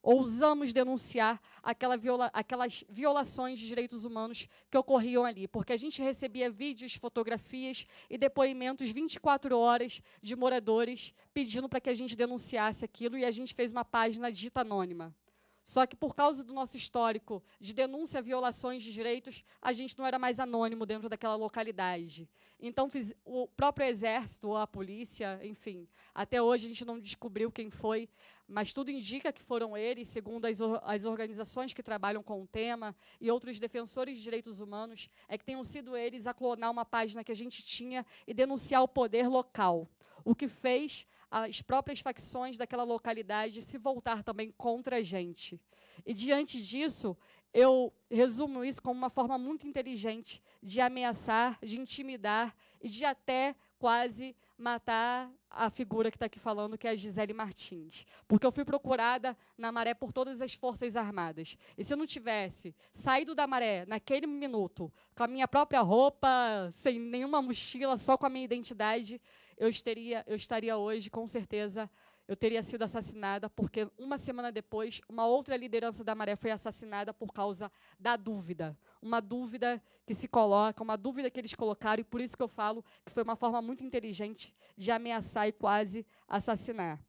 Ousamos denunciar aquelas violações de direitos humanos que ocorriam ali, porque a gente recebia vídeos, fotografias e depoimentos 24 horas de moradores pedindo para que a gente denunciasse aquilo, e a gente fez uma página dita anônima. Só que, por causa do nosso histórico de denúncia a violações de direitos, a gente não era mais anônimo dentro daquela localidade. Então, o próprio Exército, ou a polícia, enfim, até hoje a gente não descobriu quem foi, mas tudo indica que foram eles, segundo as organizações que trabalham com o tema e outros defensores de direitos humanos, é que tenham sido eles a clonar uma página que a gente tinha e denunciar o poder local, o que fez as próprias facções daquela localidade se voltar também contra a gente. E, diante disso, eu resumo isso como uma forma muito inteligente de ameaçar, de intimidar e de até quase matar a figura que está aqui falando, que é a Gisele Martins. Porque eu fui procurada na Maré por todas as Forças Armadas. E se eu não tivesse saído da Maré naquele minuto, com a minha própria roupa, sem nenhuma mochila, só com a minha identidade, eu estaria hoje, com certeza, eu teria sido assassinada, porque 1 semana depois, uma outra liderança da Maré foi assassinada por causa da dúvida. Uma dúvida que se coloca, uma dúvida que eles colocaram, e por isso que eu falo que foi uma forma muito inteligente de ameaçar e quase assassinar.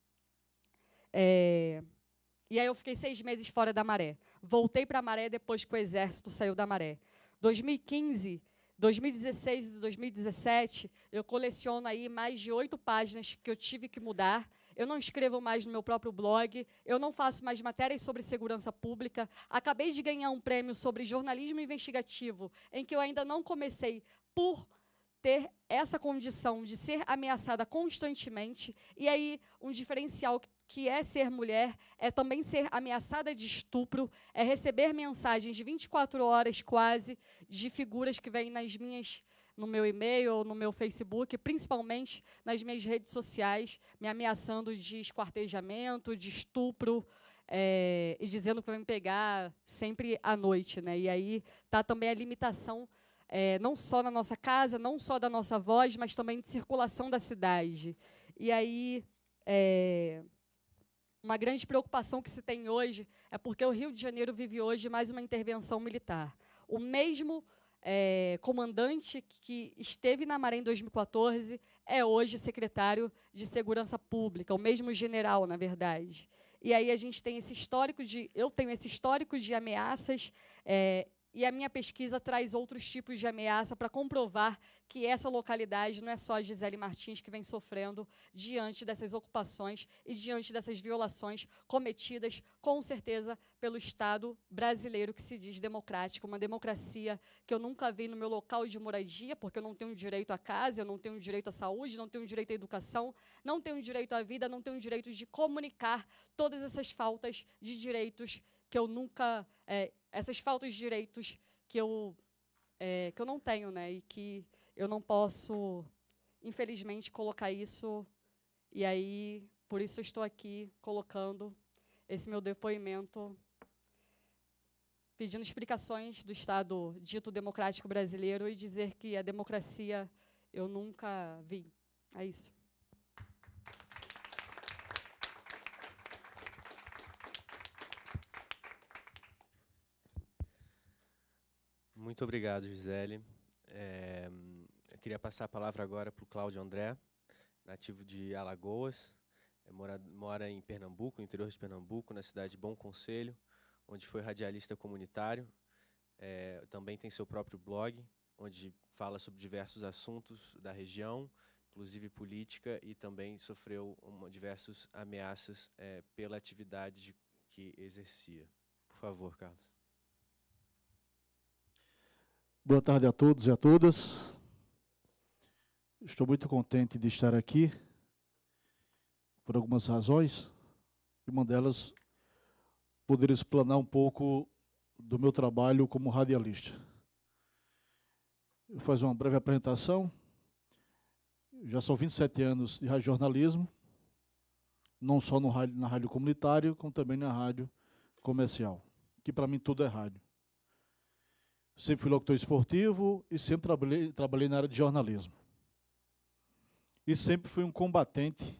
E aí eu fiquei 6 meses fora da Maré. Voltei para a Maré depois que o Exército saiu da Maré. 2015... 2016 e 2017, eu coleciono aí mais de 8 páginas que eu tive que mudar. eu não escrevo mais no meu próprio blog, eu não faço mais matérias sobre segurança pública. Acabei de ganhar um prêmio sobre jornalismo investigativo, em que eu ainda não comecei por ter essa condição de ser ameaçada constantemente. E aí, um diferencial que é ser mulher, é também ser ameaçada de estupro, é receber mensagens de 24 horas quase, de figuras que vêm no meu e-mail ou no meu Facebook, principalmente nas minhas redes sociais, me ameaçando de esquartejamento, de estupro, e dizendo que vai me pegar sempre à noite, né? E aí está também a limitação, não só na nossa casa, não só da nossa voz, mas também de circulação da cidade. E aí, uma grande preocupação que se tem hoje é porque o Rio de Janeiro vive hoje mais uma intervenção militar. O mesmo comandante que esteve na Maré em 2014 é hoje secretário de Segurança Pública, o mesmo general, na verdade. E aí a gente tem esse histórico eu tenho esse histórico de ameaças, e a minha pesquisa traz outros tipos de ameaça para comprovar que essa localidade não é só a Gisele Martins que vem sofrendo diante dessas ocupações e diante dessas violações cometidas, com certeza, pelo Estado brasileiro que se diz democrático, uma democracia que eu nunca vi no meu local de moradia, porque eu não tenho direito à casa, eu não tenho direito à saúde, não tenho direito à educação, não tenho direito à vida, não tenho direito de comunicar todas essas faltas de direitos que eu nunca... essas faltas de direitos que eu não tenho, né, e que eu não posso, infelizmente, colocar isso, e aí, por isso eu estou aqui colocando esse meu depoimento, pedindo explicações do Estado dito democrático brasileiro e dizer que a democracia eu nunca vi. É isso. Muito obrigado, Gisele. Eu queria passar a palavra agora para o Cláudio André, nativo de Alagoas, mora em Pernambuco, no interior de Pernambuco, na cidade de Bom Conselho, onde foi radialista comunitário. Também tem seu próprio blog, onde fala sobre diversos assuntos da região, inclusive política, e também sofreu diversas ameaças pela atividade que exercia. Por favor, Carlos. Boa tarde a todos e a todas. Estou muito contente de estar aqui, por algumas razões. Uma delas, poder explanar um pouco do meu trabalho como radialista. Eu vou fazer uma breve apresentação. Já são 27 anos de radiojornalismo, não só na rádio comunitária, como também na rádio comercial, que para mim tudo é rádio. Sempre fui locutor esportivo e sempre trabalhei na área de jornalismo. E sempre fui um combatente,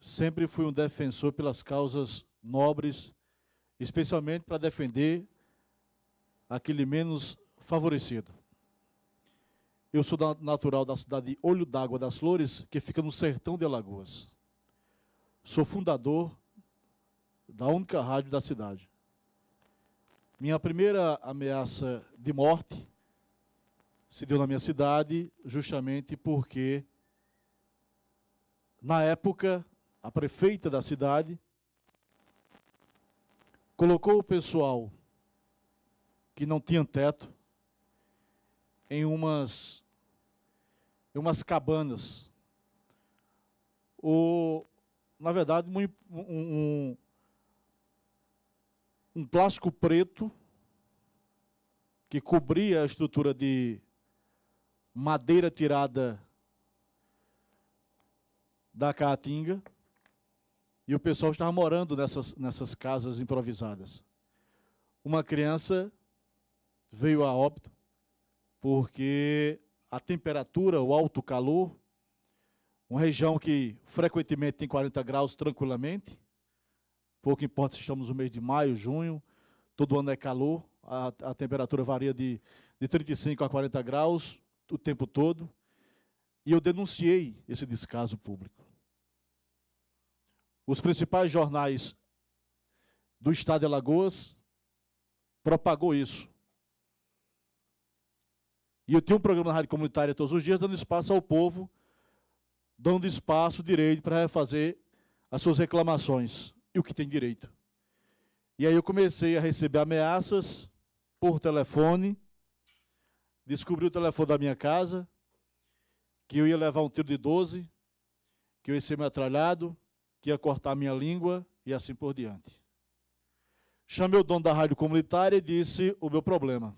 sempre fui um defensor pelas causas nobres, especialmente para defender aquele menos favorecido. Eu sou natural da cidade de Olho d'Água das Flores, que fica no sertão de Alagoas. Sou fundador da única rádio da cidade. Minha primeira ameaça de morte se deu na minha cidade, justamente porque, na época, a prefeita da cidade colocou o pessoal que não tinha teto em umas cabanas, ou, na verdade, um plástico preto que cobria a estrutura de madeira tirada da caatinga, e o pessoal estava morando nessas casas improvisadas. Uma criança veio a óbito porque a temperatura, o alto calor, uma região que frequentemente tem 40 graus tranquilamente, pouco importa se estamos no mês de maio, junho, todo ano é calor, a temperatura varia de 35 a 40 graus o tempo todo, e eu denunciei esse descaso público. Os principais jornais do estado de Alagoas propagou isso. E eu tinha um programa na rádio comunitária todos os dias, dando espaço ao povo, dando espaço direito para fazer as suas reclamações e o que tem direito. E aí eu comecei a receber ameaças por telefone, descobri o telefone da minha casa, que eu ia levar um tiro de 12, que eu ia ser metralhado, que ia cortar minha língua e assim por diante. Chamei o dono da rádio comunitária e disse o meu problema.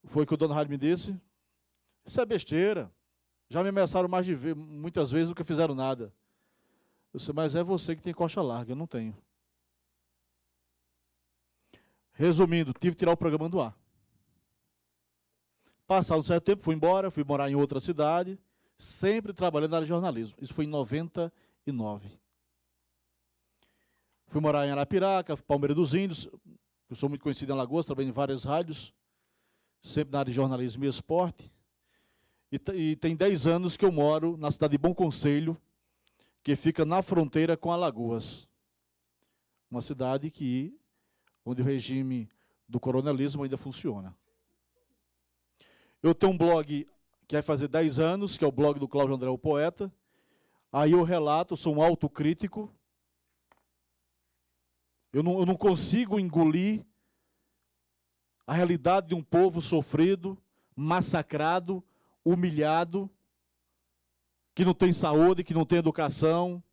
Foi o que o dono da rádio me disse: isso é besteira. Já me ameaçaram muitas vezes, nunca fizeram nada. Eu disse: mas é você que tem coxa larga, eu não tenho. Resumindo, tive que tirar o programa do ar. Passado um certo tempo, fui embora, fui morar em outra cidade, sempre trabalhando na área de jornalismo. Isso foi em 99. Fui morar em Arapiraca, Palmeira dos Índios. Eu sou muito conhecido em Alagoas, trabalhei em várias rádios, sempre na área de jornalismo e esporte. E tem 10 anos que eu moro na cidade de Bom Conselho, que fica na fronteira com Alagoas. Uma cidade onde o regime do coronelismo ainda funciona. Eu tenho um blog que vai fazer 10 anos, que é o blog do Cláudio André, o poeta. Aí eu relato, sou um autocrítico. Eu não consigo engolir a realidade de um povo sofrido, massacrado, humilhado, que não tem saúde, que não tem educação,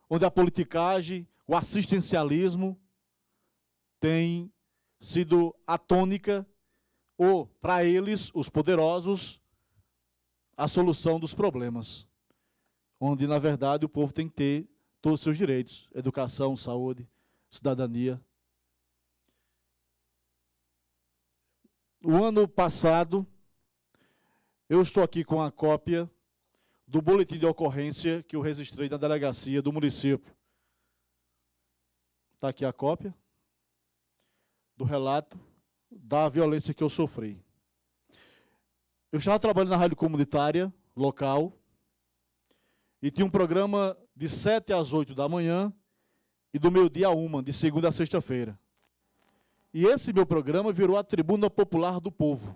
onde a politicagem, o assistencialismo tem sido a tônica, ou, para eles, os poderosos, a solução dos problemas. Onde, na verdade, o povo tem que ter todos os seus direitos: educação, saúde, cidadania. O ano passado, eu estou aqui com a cópia do boletim de ocorrência que eu registrei na delegacia do município. Está aqui a cópia do relato da violência que eu sofri. Eu estava trabalhando na rádio comunitária local e tinha um programa de 7 às 8 da manhã e do meio-dia a 1, de segunda a sexta-feira. E esse meu programa virou a Tribuna Popular do Povo,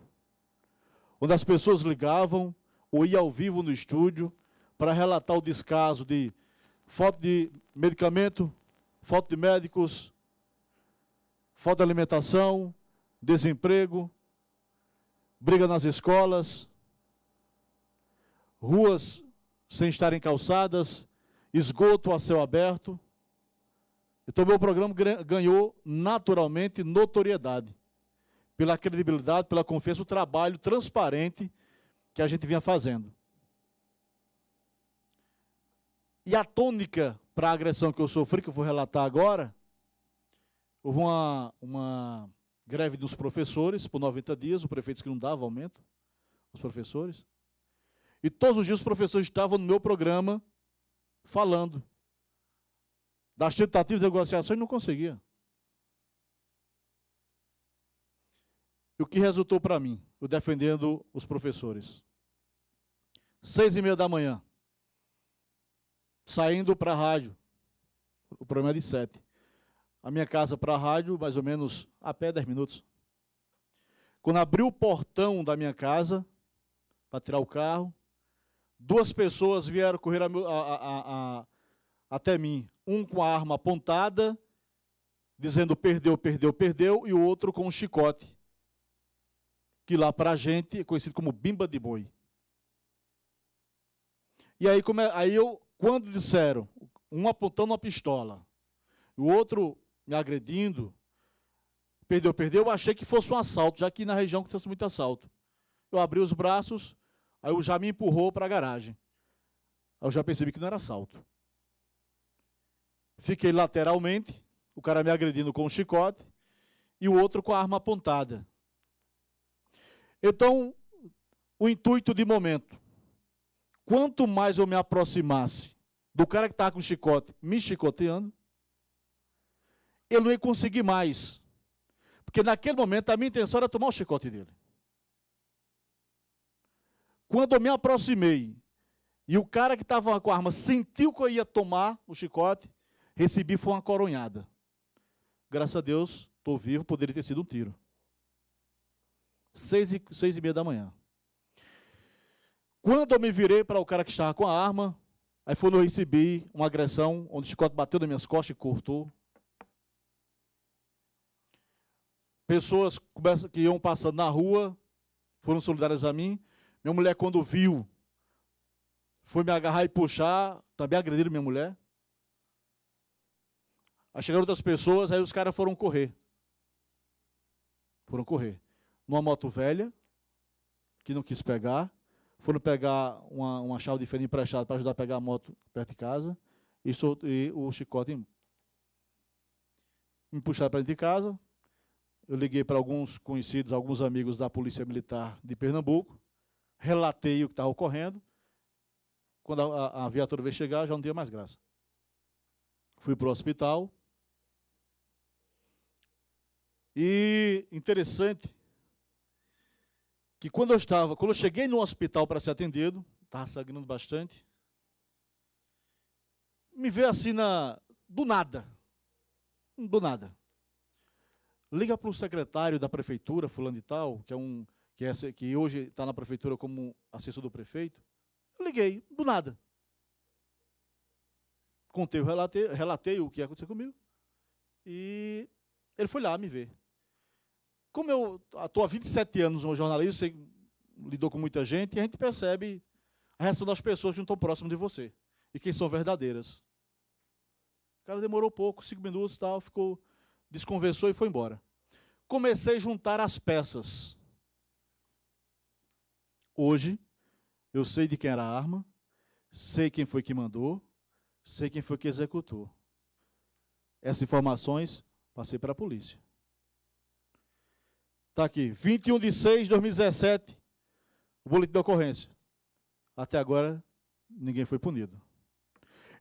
onde as pessoas ligavam ou iam ao vivo no estúdio para relatar o descaso de falta de medicamento, falta de médicos, falta de alimentação, desemprego, briga nas escolas, ruas sem estarem calçadas, esgoto a céu aberto. Então, meu programa ganhou naturalmente notoriedade, pela credibilidade, pela confiança, o trabalho transparente que a gente vinha fazendo. E a tônica para a agressão que eu sofri, que eu vou relatar agora, houve uma greve dos professores por 90 dias, o prefeito disse que não dava aumento, os professores. E todos os dias os professores estavam no meu programa falando das tentativas de negociação e não conseguia. E o que resultou para mim? Eu defendendo os professores. 6h30 da manhã, saindo para a rádio. O programa é de 7. A minha casa para a rádio, mais ou menos a pé 10 minutos. Quando abri o portão da minha casa, para tirar o carro, 2 pessoas vieram correr até mim. Um com a arma apontada, dizendo perdeu, perdeu, perdeu, e o outro com um chicote, que lá para a gente é conhecido como bimba de boi. E aí, quando disseram, um apontando uma pistola, o outro me agredindo, perdeu, perdeu, eu achei que fosse um assalto, já que na região que fosse muito assalto. Eu abri os braços, aí o já me empurrou para a garagem. Aí eu já percebi que não era assalto. Fiquei lateralmente, o cara me agredindo com um chicote, e o outro com a arma apontada. Então, o intuito de momento, quanto mais eu me aproximasse do cara que estava com o chicote me chicoteando, eu não ia conseguir mais. Porque naquele momento a minha intenção era tomar o chicote dele. Quando eu me aproximei e o cara que estava com a arma sentiu que eu ia tomar o chicote, recebi foi uma coronhada. Graças a Deus, estou vivo, poderia ter sido um tiro. 6h30 da manhã. Quando eu me virei para o cara que estava com a arma, Aí foi onde eu recebi uma agressão, onde o chicote bateu nas minhas costas e cortou. Pessoas que iam passando na rua foram solidárias a mim. Minha mulher, quando viu, foi me agarrar e puxar, também agrediram minha mulher. Aí chegaram outras pessoas, aí os caras foram correr. Foram correr. Numa moto velha, que não quis pegar. Foram pegar uma chave de fenda emprestada para ajudar a pegar a moto perto de casa. E o chicote me puxaram para dentro de casa. Eu liguei para alguns conhecidos, alguns amigos da Polícia Militar de Pernambuco. Relatei o que estava ocorrendo. Quando a viatura veio chegar, já não tinha mais graça. Fui para o hospital. E interessante que quando eu cheguei no hospital para ser atendido, estava sangrando bastante, me veio assim do nada. Liga para o secretário da prefeitura, fulano e tal, que hoje está na prefeitura como assessor do prefeito. Eu liguei, do nada. Contei, relatei o que ia acontecer comigo. E ele foi lá me ver. Como eu estou há 27 anos como jornalista, você lidou com muita gente, e a gente percebe a reação das pessoas que não estão próximas de você. E quem são verdadeiras. O cara demorou pouco, 5 minutos e tal, desconversou e foi embora. Comecei a juntar as peças. Hoje, eu sei de quem era a arma, sei quem foi que mandou, sei quem foi que executou. Essas informações passei para a polícia. Está aqui, 21/6/2017, o boletim de ocorrência. Até agora, ninguém foi punido.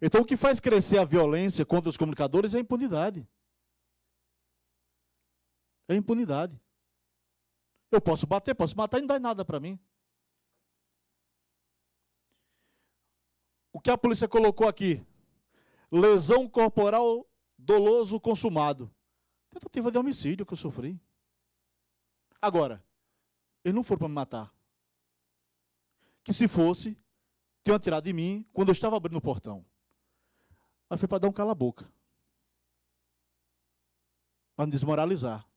Então, o que faz crescer a violência contra os comunicadores é a impunidade. É a impunidade. Eu posso bater, posso matar e não dá nada para mim. O que a polícia colocou aqui? Lesão corporal doloso consumado. Tentativa de homicídio que eu sofri. Agora, eles não foram para me matar. Que se fosse, tinham atirado de mim quando eu estava abrindo o portão. Mas foi para dar um cala-boca. Para me desmoralizar.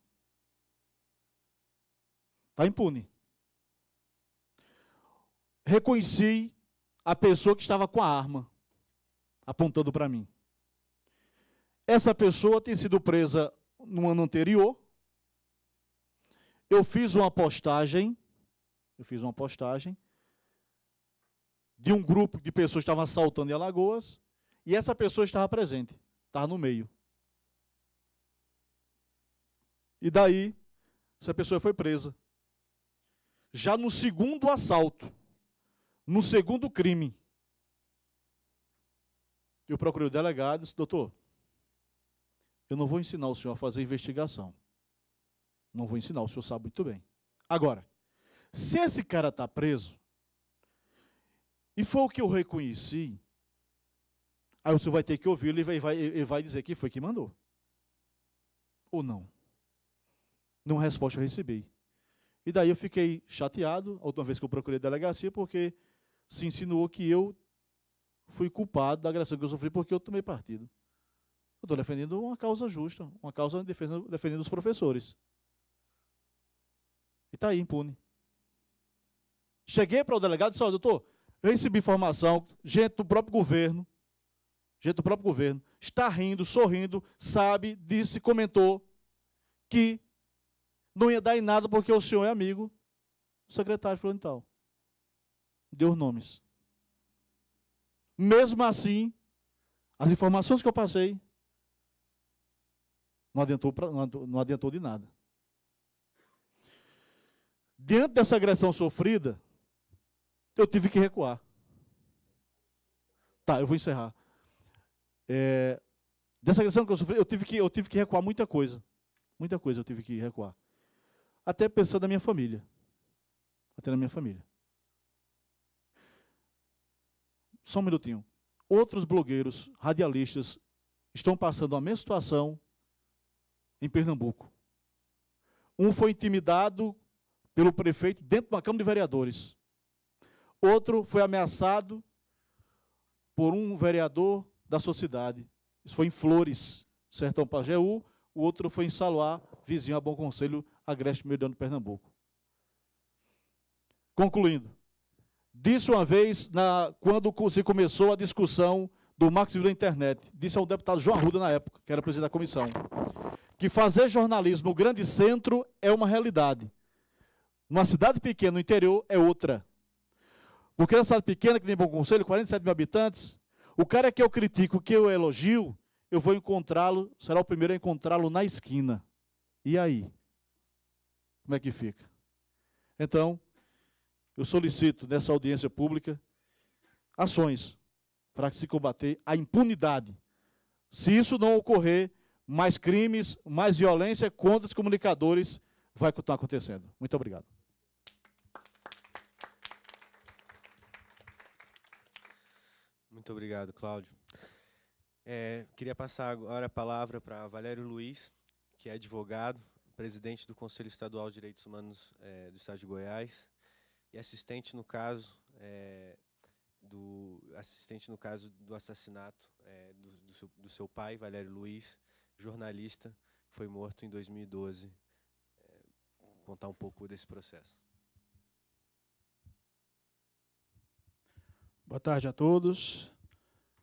Está impune. Reconheci a pessoa que estava com a arma, apontando para mim. Essa pessoa tem sido presa no ano anterior. Eu fiz uma postagem de um grupo de pessoas que estavam assaltando em Alagoas, e essa pessoa estava presente, estava no meio. E daí, essa pessoa foi presa. Já no segundo assalto, no segundo crime, eu procurei o delegado e disse, doutor, eu não vou ensinar o senhor a fazer investigação. Não vou ensinar, o senhor sabe muito bem. Agora, se esse cara está preso, e foi o que eu reconheci, aí o senhor vai ter que ouvi-lo e vai dizer que foi que mandou. Ou não. Nenhuma resposta eu recebi. E daí eu fiquei chateado, a última vez que eu procurei a delegacia, porque se insinuou que eu fui culpado da agressão que eu sofri porque eu tomei partido. Eu estou defendendo uma causa justa, uma causa defendendo os professores. E está aí, impune. Cheguei para o delegado e disse, doutor, eu recebi informação, gente do próprio governo, está rindo, sorrindo, sabe, disse, comentou, que não ia dar em nada porque o senhor é amigo do secretário fulano e tal. Deu os nomes. Mesmo assim, as informações que eu passei não adiantou de nada. Diante dessa agressão sofrida, eu tive que recuar. Tá, eu vou encerrar. Dessa agressão que eu sofri, eu tive que recuar muita coisa. Muita coisa eu tive que recuar. Até pensando na minha família. Até na minha família. Só um minutinho. Outros blogueiros, radialistas, estão passando a mesma situação em Pernambuco. Um foi intimidado pelo prefeito dentro de uma Câmara de Vereadores. Outro foi ameaçado por um vereador da sua cidade. Isso foi em Flores, Sertão Pajeú, o outro foi em Saloá, vizinho a Bom Conselho, Agreste Meridional de Pernambuco. Concluindo, disse uma vez, quando se começou a discussão do Marco Civil da Internet, disse ao deputado João Arruda, na época, que era presidente da comissão, que fazer jornalismo no grande centro é uma realidade. Numa cidade pequena, no interior, é outra. Porque na cidade pequena, que tem Bom Conselho, 47 mil habitantes, o cara que eu critico, que eu elogio, eu vou encontrá-lo, será o primeiro a encontrá-lo na esquina. E aí? Como é que fica? Então, eu solicito nessa audiência pública ações para se combater a impunidade. Se isso não ocorrer, mais crimes, mais violência contra os comunicadores vai estar acontecendo. Muito obrigado. Muito obrigado, Cláudio. Queria passar agora a palavra para Valério Luiz, que é advogado, presidente do Conselho Estadual de Direitos Humanos do Estado de Goiás e assistente no caso do assassinato do seu pai, Valério Luiz, jornalista, que foi morto em 2012. Contar um pouco desse processo. Boa tarde a todos.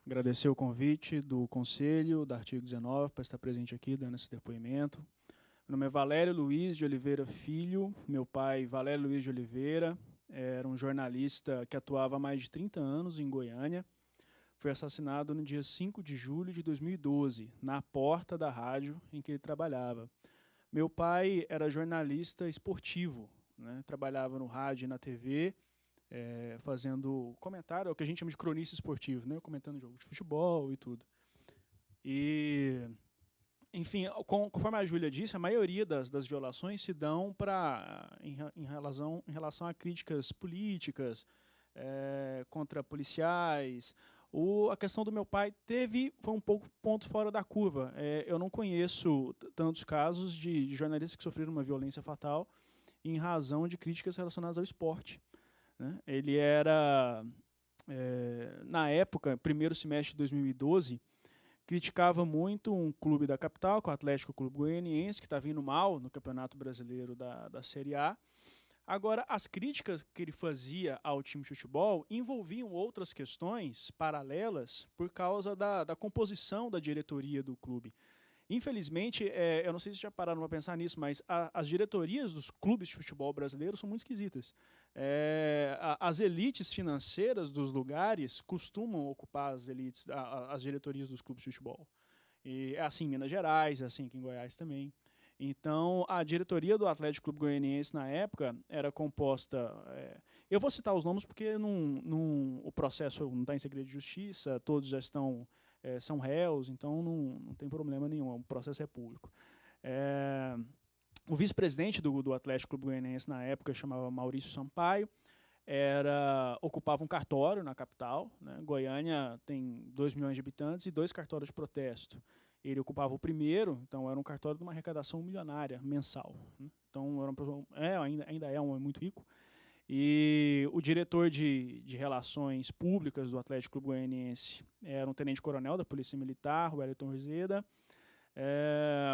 Agradecer o convite do Conselho, da Artigo 19, para estar presente aqui, dando esse depoimento. Meu nome é Valério Luiz de Oliveira Filho. Meu pai, Valério Luiz de Oliveira, era um jornalista que atuava há mais de 30 anos em Goiânia. Foi assassinado no dia 5 de julho de 2012, na porta da rádio em que ele trabalhava. Meu pai era jornalista esportivo, né? Trabalhava no rádio e na TV, fazendo comentário, é o que a gente chama de cronista esportivo, né? Comentando jogo de futebol e tudo. E, enfim, conforme a Júlia disse, a maioria das violações se dão em relação a críticas políticas, contra policiais. A questão do meu pai foi um pouco ponto fora da curva. Eu não conheço tantos casos de jornalistas que sofreram uma violência fatal em razão de críticas relacionadas ao esporte, né? Ele era, na época, primeiro semestre de 2012, criticava muito um clube da capital, que é o Atlético Clube Goianiense, que está vindo mal no Campeonato Brasileiro da Série A. Agora, as críticas que ele fazia ao time de futebol envolviam outras questões paralelas por causa da composição da diretoria do clube. Infelizmente, eu não sei se já pararam para pensar nisso, mas as diretorias dos clubes de futebol brasileiros são muito esquisitas. As elites financeiras dos lugares costumam ocupar as diretorias dos clubes de futebol. E é assim em Minas Gerais, é assim aqui em Goiás também. Então, a diretoria do Atlético Clube Goianiense, na época, era composta... eu vou citar os nomes porque o processo não está em segredo de justiça, todos já são réus, então não tem problema nenhum, o processo é público. O vice-presidente do Atlético Clube Goianiense, na época, chamava Maurício Sampaio, ocupava um cartório na capital, né? Goiânia tem 2 milhões de habitantes e 2 cartórios de protesto. Ele ocupava o primeiro, então era um cartório de uma arrecadação milionária mensal, né? Então era uma pessoa, ainda é um homem muito rico. E o diretor de relações públicas do Atlético Clube Goianiense era um tenente-coronel da Polícia Militar, o Wellington Rizeda.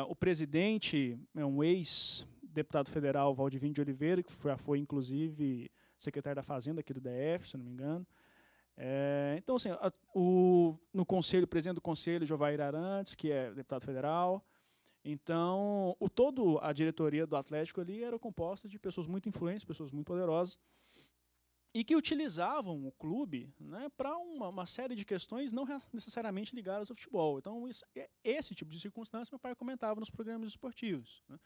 O presidente é um ex-deputado federal, Valdivino de Oliveira, que foi inclusive secretário da Fazenda aqui do DF, se não me engano. Então, assim, no conselho, o presidente do conselho, Jovair Arantes, que é deputado federal. Então, a diretoria do Atlético ali era composta de pessoas muito influentes, pessoas muito poderosas, e que utilizavam o clube, né, para uma série de questões não necessariamente ligadas ao futebol. Então, esse tipo de circunstância meu pai comentava nos programas esportivos, né?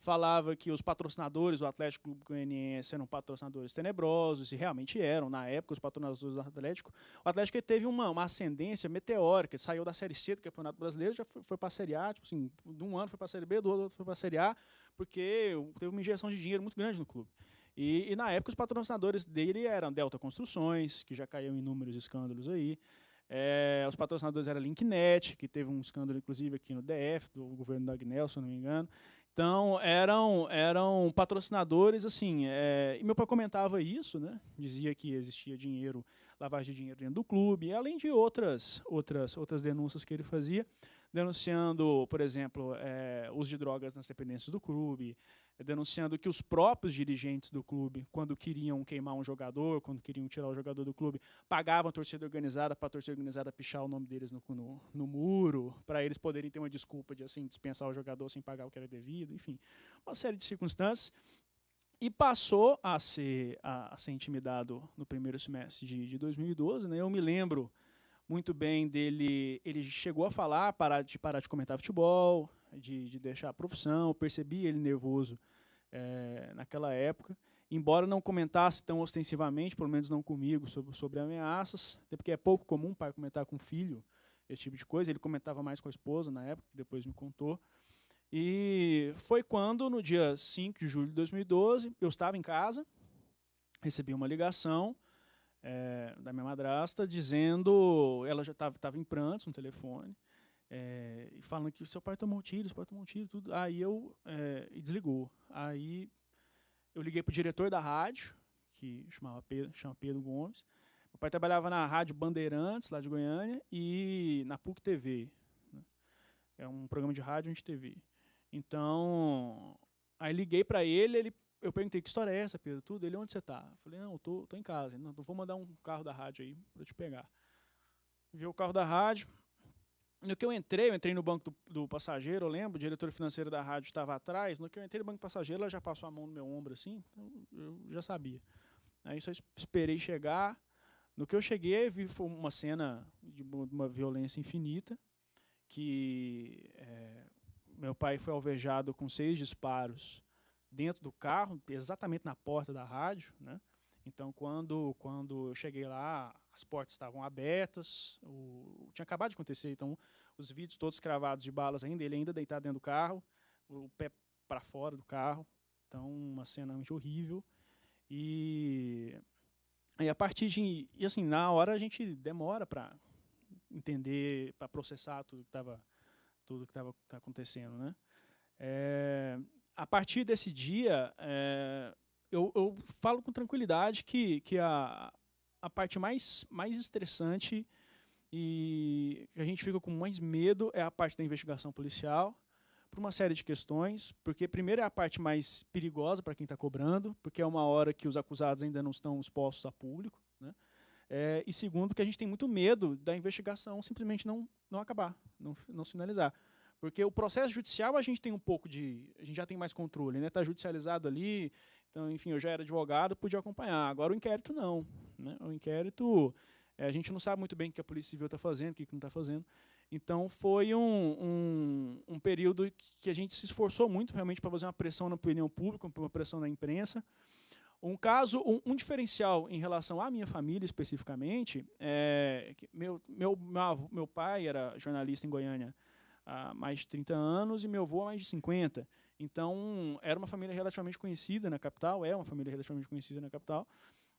Falava que os patrocinadores do Atlético Clube Goianiense eram patrocinadores tenebrosos, e realmente eram. Na época, os patrocinadores do Atlético... O Atlético teve uma ascendência meteórica, saiu da Série C do Campeonato Brasileiro, já foi para a Série A, tipo assim, de um ano foi para a Série B, do outro foi para a Série A, porque teve uma injeção de dinheiro muito grande no clube. E na época, os patrocinadores dele eram Delta Construções, que já caiu em inúmeros escândalos aí. Os patrocinadores eram Linknet, que teve um escândalo, inclusive, aqui no DF, do governo da Agnello, se não me engano. Então, eram patrocinadores, assim, e meu pai comentava isso, né? Dizia que existia dinheiro lavagem de dinheiro dentro do clube, além de outras denúncias que ele fazia, denunciando, por exemplo, uso de drogas nas dependências do clube, denunciando que os próprios dirigentes do clube, quando queriam queimar um jogador, quando queriam tirar o jogador do clube, pagavam a torcida organizada para a torcida organizada pichar o nome deles no muro, para eles poderem ter uma desculpa de assim, dispensar o jogador sem pagar o que era devido, enfim, uma série de circunstâncias. E passou a ser intimidado no primeiro semestre de 2012. Né? Eu me lembro muito bem dele, ele chegou a falar de parar de comentar futebol, de deixar a profissão, eu percebi ele nervoso naquela época, embora não comentasse tão ostensivamente, pelo menos não comigo, sobre ameaças, até porque é pouco comum o pai comentar com o filho, esse tipo de coisa, ele comentava mais com a esposa na época, que depois me contou. E foi quando, no dia 5 de julho de 2012, eu estava em casa, recebi uma ligação da minha madrasta, dizendo, ela já estava em prantos no telefone, e falando que seu pai tomou um tiro, tudo. Aí e desligou. Aí eu liguei para o diretor da rádio, que chama Pedro Gomes. Meu pai trabalhava na Rádio Bandeirantes, lá de Goiânia, e na PUC TV. Né? É um programa de rádio e TV. Então, aí liguei para ele, eu perguntei, que história é essa, Pedro? Tudo? Ele, onde você está? Eu falei, não, tô em casa. Não, vou mandar um carro da rádio aí para te pegar. Vi o carro da rádio. No que eu entrei no banco do passageiro, eu lembro, o diretor financeiro da rádio estava atrás. No que eu entrei no banco do passageiro, ela já passou a mão no meu ombro assim, então eu já sabia. Aí só esperei chegar. No que eu cheguei, vi foi uma cena de uma violência infinita, que meu pai foi alvejado com 6 disparos dentro do carro, exatamente na porta da rádio, né? Então, quando eu cheguei lá, as portas estavam abertas, tinha acabado de acontecer, então os vidros todos cravados de balas ainda, ele ainda deitado dentro do carro, o pé para fora do carro, então uma cena realmente horrível. E a partir de... E assim, na hora a gente demora para entender, para processar tudo que estava acontecendo, né? A partir desse dia, eu falo com tranquilidade que a parte mais estressante e que a gente fica com mais medo é a parte da investigação policial, por uma série de questões, porque primeiro é a parte mais perigosa para quem está cobrando, porque é uma hora que os acusados ainda não estão expostos a público, né? E segundo, que a gente tem muito medo da investigação simplesmente não acabar, não finalizar. Porque o processo judicial a gente tem um pouco a gente já tem mais controle, né? Está judicializado ali, então, enfim, eu já era advogado, podia acompanhar. Agora o inquérito não, né? O inquérito, a gente não sabe muito bem o que a Polícia Civil está fazendo, o que não está fazendo. Então foi um período que a gente se esforçou muito realmente para fazer uma pressão na opinião pública, uma pressão na imprensa. Um diferencial em relação à minha família especificamente, que meu pai era jornalista em Goiânia há mais de 30 anos e meu avô há mais de 50. Então, era uma família relativamente conhecida na capital, é uma família relativamente conhecida na capital,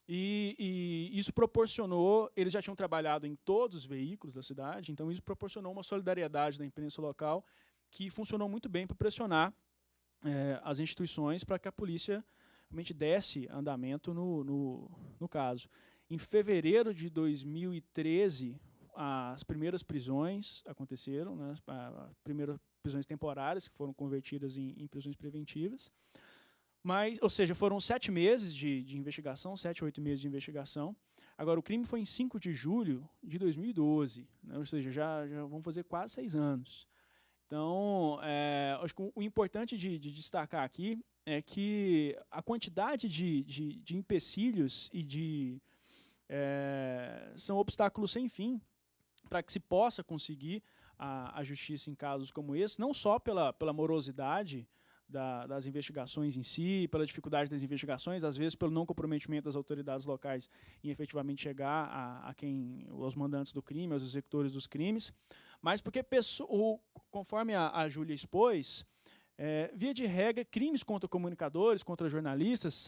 e isso proporcionou, eles já tinham trabalhado em todos os veículos da cidade, então isso proporcionou uma solidariedade da imprensa local que funcionou muito bem para pressionar as instituições para que a polícia realmente desse andamento no caso. Em fevereiro de 2013, as primeiras prisões aconteceram, né, as primeiras prisões temporárias, que foram convertidas em prisões preventivas. Ou seja, foram 7 meses de investigação, 7 a 8 meses de investigação. Agora, o crime foi em 5 de julho de 2012, né, ou seja, já vão fazer quase 6 anos. Então, acho que o importante de destacar aqui é que a quantidade de empecilhos e são obstáculos sem fim para que se possa conseguir a justiça em casos como esse, não só pela morosidade das investigações em si, pela dificuldade das investigações, às vezes pelo não comprometimento das autoridades locais em efetivamente chegar aos mandantes do crime, aos executores dos crimes, mas porque, conforme a Júlia expôs, via de regra, crimes contra comunicadores, contra jornalistas,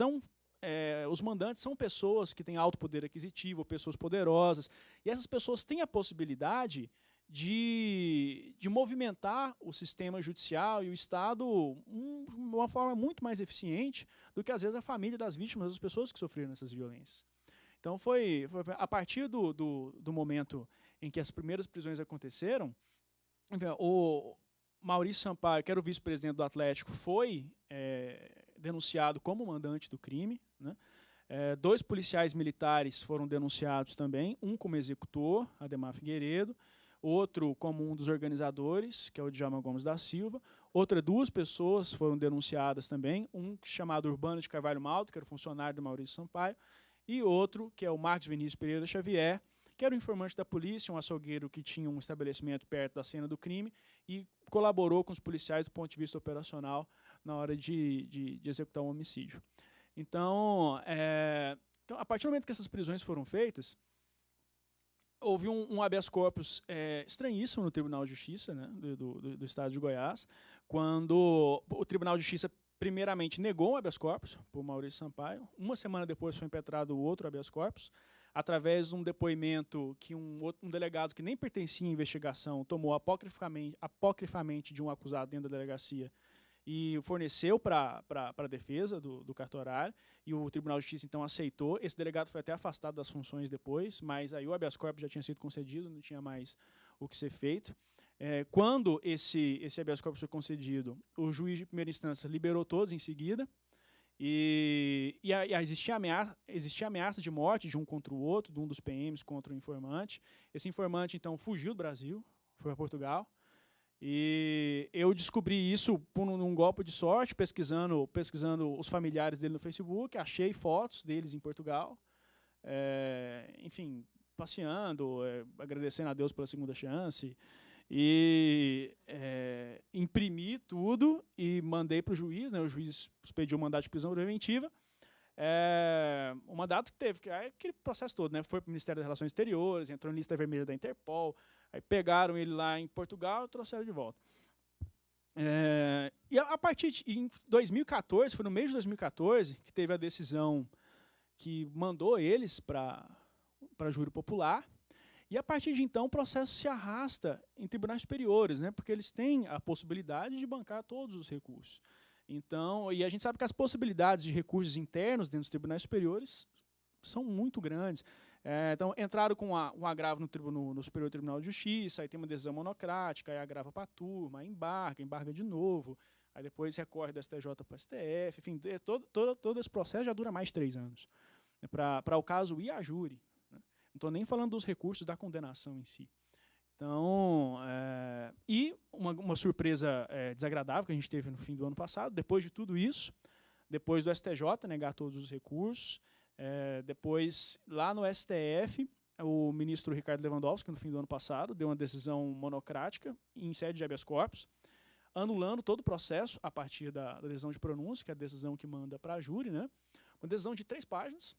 os mandantes são pessoas que têm alto poder aquisitivo, pessoas poderosas, e essas pessoas têm a possibilidade de movimentar o sistema judicial e o Estado de uma forma muito mais eficiente do que, às vezes, a família das vítimas, das pessoas que sofreram essas violências. Então, foi a partir do momento em que as primeiras prisões aconteceram, o Maurício Sampaio, que era o vice-presidente do Atlético, foi denunciado como mandante do crime, né? 2 policiais militares foram denunciados também, um como executor, Ademar Figueiredo, outro como um dos organizadores, que é o Djalma Gomes da Silva. Outras 2 pessoas foram denunciadas também, um chamado Urbano de Carvalho Malto, que era funcionário do Maurício Sampaio, e outro, que é o Marcos Vinícius Pereira Xavier, que era um informante da polícia, um açougueiro que tinha um estabelecimento perto da cena do crime e colaborou com os policiais do ponto de vista operacional na hora de executar um homicídio. Então, a partir do momento que essas prisões foram feitas, houve um habeas corpus estranhíssimo no Tribunal de Justiça, né, do Estado de Goiás, quando o Tribunal de Justiça primeiramente negou um habeas corpus por Maurício Sampaio. Uma semana depois foi impetrado outro habeas corpus, através de um depoimento que um delegado que nem pertencia à investigação tomou apocrifamente de um acusado dentro da delegacia e forneceu para a defesa do cartorário, e o Tribunal de Justiça, então, aceitou. Esse delegado foi até afastado das funções depois, mas aí o habeas corpus já tinha sido concedido, não tinha mais o que ser feito. Quando esse habeas corpus foi concedido, o juiz de primeira instância liberou todos em seguida, e existia ameaça de morte de um contra o outro, de um dos PMs contra o informante. Esse informante, então, fugiu do Brasil, foi para Portugal. E eu descobri isso por um golpe de sorte, pesquisando os familiares dele no Facebook, achei fotos deles em Portugal, enfim, passeando, agradecendo a Deus pela segunda chance, e imprimi tudo e mandei para o juiz, né, o juiz expediu um mandado de prisão preventiva, um mandato que teve, aquele processo todo, né, foi para o Ministério das Relações Exteriores, entrou na lista vermelha da Interpol, aí pegaram ele lá em Portugal e trouxeram de volta. E a partir em 2014, foi no mês de 2014, que teve a decisão que mandou eles para júri popular, e a partir de então o processo se arrasta em tribunais superiores, né, porque eles têm a possibilidade de bancar todos os recursos. Então, e a gente sabe que as possibilidades de recursos internos dentro dos tribunais superiores são muito grandes. Então, entraram com um agravo no Superior Tribunal de Justiça, aí tem uma decisão monocrática, aí agrava para a turma, aí embarga de novo, aí depois recorre do STJ para o STF, enfim, todo esse processo já dura mais de 3 anos, né, para o caso ir a júri. Né? Não estou nem falando dos recursos da condenação em si. Então, e uma surpresa desagradável que a gente teve no fim do ano passado, depois de tudo isso, depois do STJ negar todos os recursos, depois, lá no STF, o ministro Ricardo Lewandowski, no fim do ano passado, deu uma decisão monocrática em sede de habeas corpus, anulando todo o processo a partir da decisão de pronúncia, que é a decisão que manda para a júri, né? Uma decisão de 3 páginas.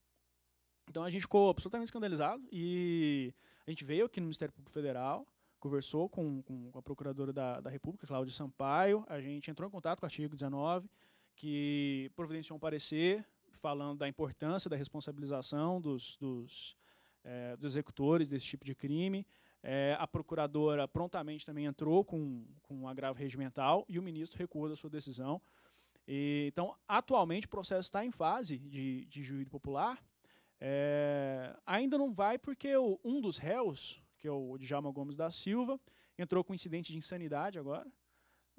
Então, a gente ficou absolutamente escandalizado e a gente veio aqui no Ministério Público Federal, conversou com a Procuradora da República, Cláudia Sampaio, a gente entrou em contato com o artigo 19, que providenciou um parecer falando da importância da responsabilização dos executores desse tipo de crime. A procuradora prontamente também entrou com um agravo regimental e o ministro recuou da sua decisão. Então, atualmente, o processo está em fase de júri popular. Ainda não vai porque um dos réus, que é o Djalma Gomes da Silva, entrou com incidente de insanidade agora,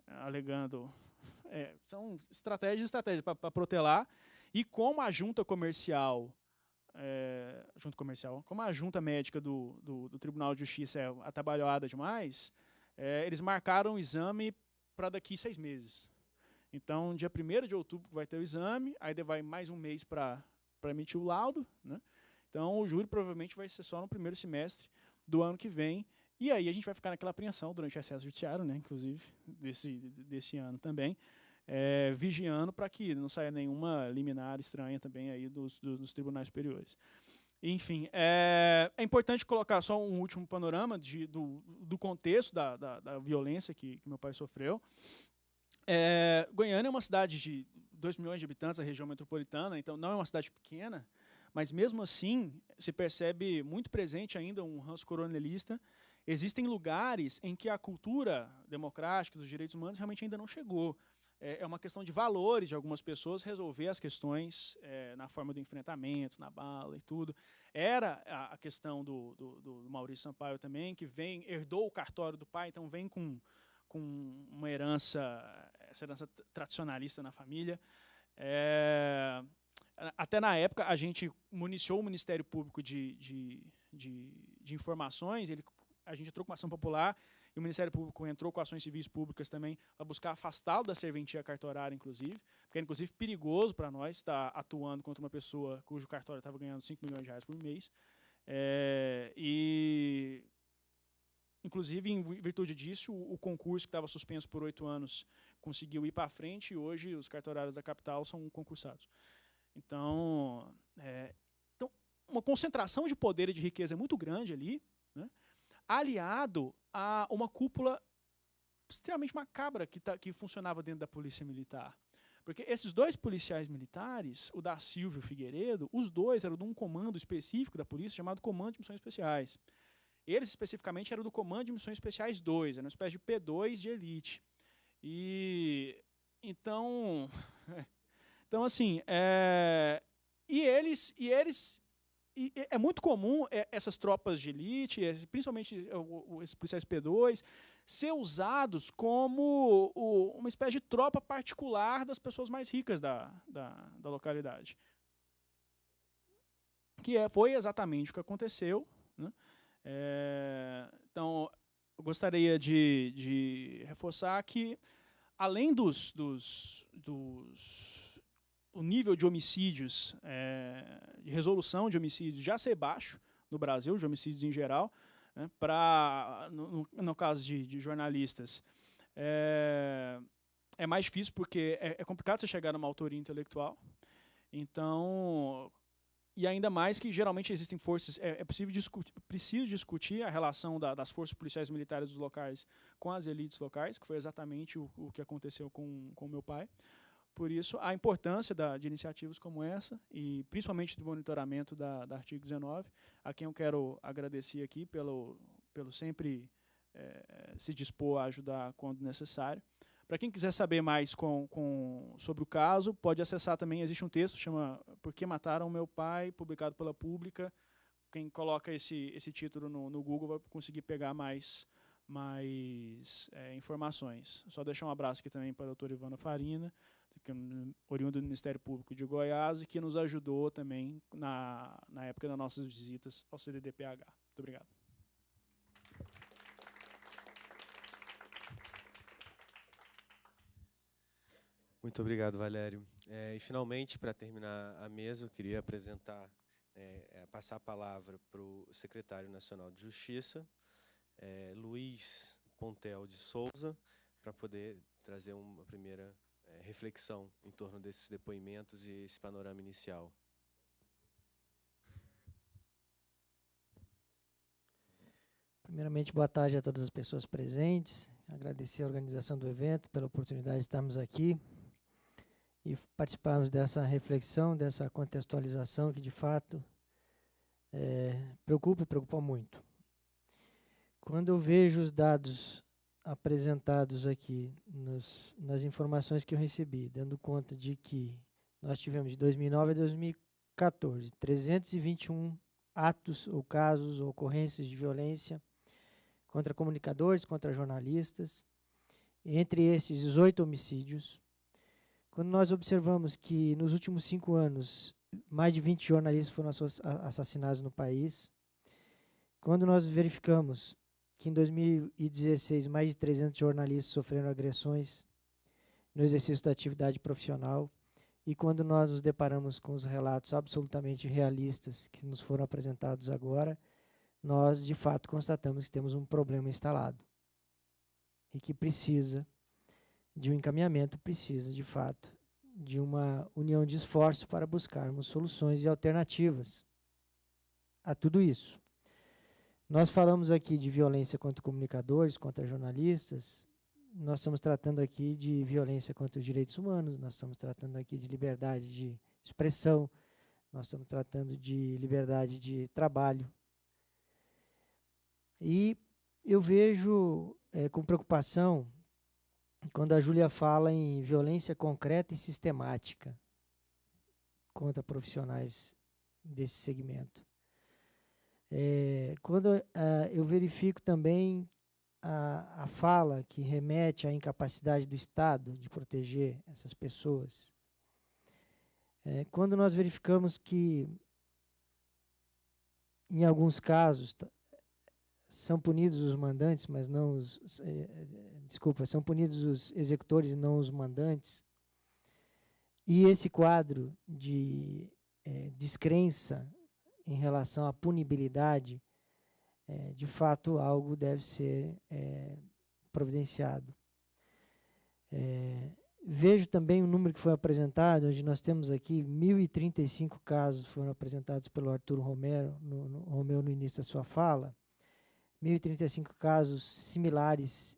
alegando... são estratégias para protelar. E como a junta comercial, como a junta médica do Tribunal de Justiça é atabalhoada demais, eles marcaram o exame para daqui 6 meses. Então, dia 1º de outubro vai ter o exame, aí vai mais um mês para emitir o laudo, né? Então, o júri provavelmente vai ser só no primeiro semestre do ano que vem, e aí a gente vai ficar naquela apreensão durante o recesso judiciário, né, inclusive, desse ano também, vigiando para que não saia nenhuma liminar estranha também aí dos tribunais superiores. Enfim, é importante colocar só um último panorama do contexto da violência que meu pai sofreu. Goiânia é uma cidade de 2 milhões de habitantes, a região metropolitana, então não é uma cidade pequena, mas mesmo assim se percebe muito presente ainda um ranço coronelista. Existem lugares em que a cultura democrática dos direitos humanos realmente ainda não chegou. é uma questão de valores de algumas pessoas resolver as questões na forma do enfrentamento, na bala e tudo. Era a questão do Maurício Sampaio também, que herdou o cartório do pai, então vem com uma essa herança tradicionalista na família. Até na época, a gente municiou o Ministério Público de informações, a gente entrou com uma ação popular, e o Ministério Público entrou com ações civis públicas também, para buscar afastá-lo da serventia cartorária, inclusive, porque era, inclusive, perigoso para nós estar atuando contra uma pessoa cujo cartório estava ganhando 5 milhões de reais por mês. Inclusive, em virtude disso, o concurso que estava suspenso por 8 anos conseguiu ir para frente, e hoje os cartorários da capital são concursados. Então, uma concentração de poder e de riqueza muito grande ali, né, aliado a uma cúpula extremamente macabra que funcionava dentro da polícia militar. Porque esses 2 policiais militares, o da Silva e o Figueiredo, os 2 eram de um comando específico da polícia chamado Comando de Missões Especiais. Eles, especificamente, eram do Comando de Missões Especiais 2, era uma espécie de P2 de elite. Então, assim, e é muito comum essas tropas de elite, principalmente esses policiais P2, ser usados como uma espécie de tropa particular das pessoas mais ricas da localidade. Foi exatamente o que aconteceu, né? Então, eu gostaria de reforçar que, além o nível de homicídios, de resolução de homicídios já ser baixo no Brasil, de homicídios em geral, né, no caso de jornalistas, é mais difícil porque é complicado você chegar numa autoria intelectual. Então, e ainda mais que geralmente existem forças, preciso discutir a relação das forças policiais militares dos locais com as elites locais, que foi exatamente o que aconteceu com o meu pai. Por isso, a importância de iniciativas como essa, e principalmente do monitoramento da Artigo 19, a quem eu quero agradecer aqui pelo sempre se dispor a ajudar quando necessário. Para quem quiser saber mais sobre o caso, pode acessar também, existe um texto, chama Por que Mataram Meu Pai, publicado pela Pública. Quem coloca esse título no Google vai conseguir pegar mais informações. Só deixar um abraço aqui também para a doutora Ivana Farina, oriundo do Ministério Público de Goiás, e que nos ajudou também na época das nossas visitas ao CDDPH. Muito obrigado. Muito obrigado, Valério. E, finalmente, para terminar a mesa, eu queria passar a palavra para o Secretário Nacional de Justiça, Luiz Pontel de Souza, para poder trazer uma primeira reflexão em torno desses depoimentos e esse panorama inicial. Primeiramente, boa tarde a todas as pessoas presentes. Agradecer a organização do evento pela oportunidade de estarmos aqui e participarmos dessa reflexão, dessa contextualização que, de fato, preocupa muito. Quando eu vejo os dados apresentados aqui nas informações que eu recebi, dando conta de que nós tivemos de 2009 a 2014 321 atos ou casos ou ocorrências de violência contra comunicadores, contra jornalistas, entre estes 18 homicídios. Quando nós observamos que nos últimos 5 anos mais de 20 jornalistas foram assassinados no país, quando nós verificamos que em 2016 mais de 300 jornalistas sofreram agressões no exercício da atividade profissional, e quando nós nos deparamos com os relatos absolutamente realistas que nos foram apresentados agora, nós, de fato, constatamos que temos um problema instalado e que precisa de um encaminhamento, precisa, de fato, de uma união de esforço para buscarmos soluções e alternativas a tudo isso. Nós falamos aqui de violência contra comunicadores, contra jornalistas, nós estamos tratando aqui de violência contra os direitos humanos, nós estamos tratando aqui de liberdade de expressão, nós estamos tratando de liberdade de trabalho. E eu vejo com preocupação quando a Júlia fala em violência concreta e sistemática contra profissionais desse segmento. Quando eu verifico também a fala que remete à incapacidade do Estado de proteger essas pessoas, quando nós verificamos que, em alguns casos, são punidos os mandantes, mas não os... são punidos os executores e não os mandantes, e esse quadro de descrença em relação à punibilidade, de fato, algo deve ser providenciado. Vejo também o número que foi apresentado, onde nós temos aqui 1.035 casos foram apresentados pelo Arthur Romeu no início da sua fala, 1.035 casos similares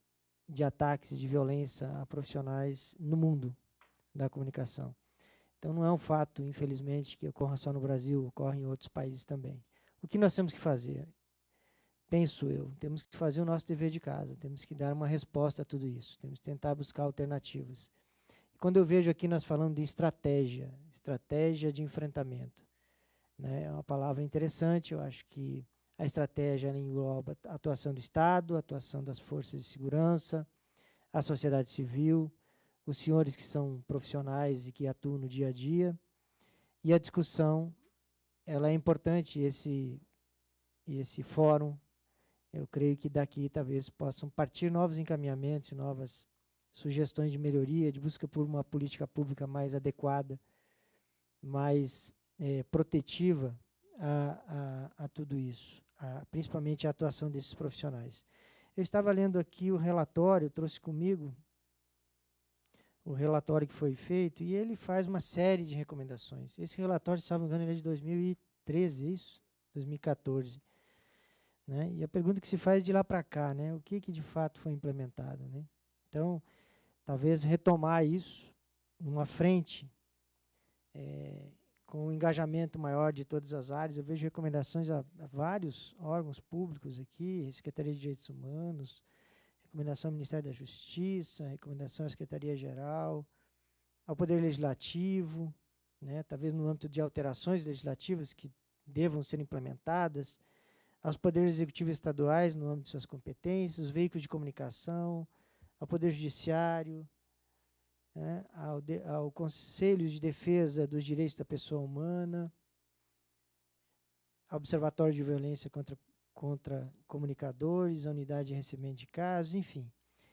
de ataques de violência a profissionais no mundo da comunicação. Então, não é um fato, infelizmente, que ocorra só no Brasil, ocorre em outros países também. O que nós temos que fazer? Penso eu, temos que fazer o nosso dever de casa, temos que dar uma resposta a tudo isso, temos que tentar buscar alternativas. Quando eu vejo aqui nós falando de estratégia de enfrentamento, né, é uma palavra interessante, eu acho que a estratégia engloba a atuação do Estado, a atuação das forças de segurança, a sociedade civil, os senhores que são profissionais e que atuam no dia a dia, e a discussão, ela é importante, esse fórum, eu creio que daqui talvez possam partir novos encaminhamentos, novas sugestões de melhoria, de busca por uma política pública mais adequada, mais protetiva a tudo isso, principalmente a atuação desses profissionais. Eu estava lendo aqui o relatório, trouxe comigo o relatório que foi feito, e ele faz uma série de recomendações. Esse relatório, se não me engano, ele é de 2013, é isso? 2014. Né? E a pergunta que se faz de lá para cá, né? O que de fato foi implementado? Né? Então, talvez retomar isso numa frente, com um engajamento maior de todas as áreas. Eu vejo recomendações a vários órgãos públicos aqui, Secretaria de Direitos Humanos, recomendação ao Ministério da Justiça, recomendação à Secretaria-Geral, ao Poder Legislativo, né, talvez no âmbito de alterações legislativas que devam ser implementadas, aos poderes executivos estaduais no âmbito de suas competências, os veículos de comunicação, ao Poder Judiciário, né, ao Conselho de Defesa dos Direitos da Pessoa Humana, ao Observatório de Violência contra Comunicadores, a Unidade de Recebimento de Casos, enfim.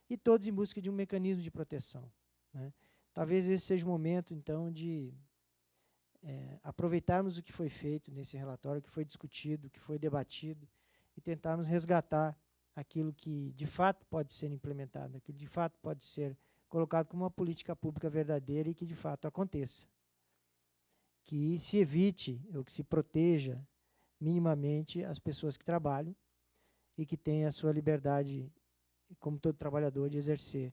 E todos em busca de um mecanismo de proteção. Né? Talvez esse seja o momento, então, de aproveitarmos o que foi feito nesse relatório, o que foi discutido, o que foi debatido, e tentarmos resgatar aquilo que, de fato, pode ser implementado, aquilo que, de fato, pode ser colocado como uma política pública verdadeira e que, de fato, aconteça. Que se evite, ou que se proteja minimamente as pessoas que trabalham e que têm a sua liberdade, como todo trabalhador, de exercer,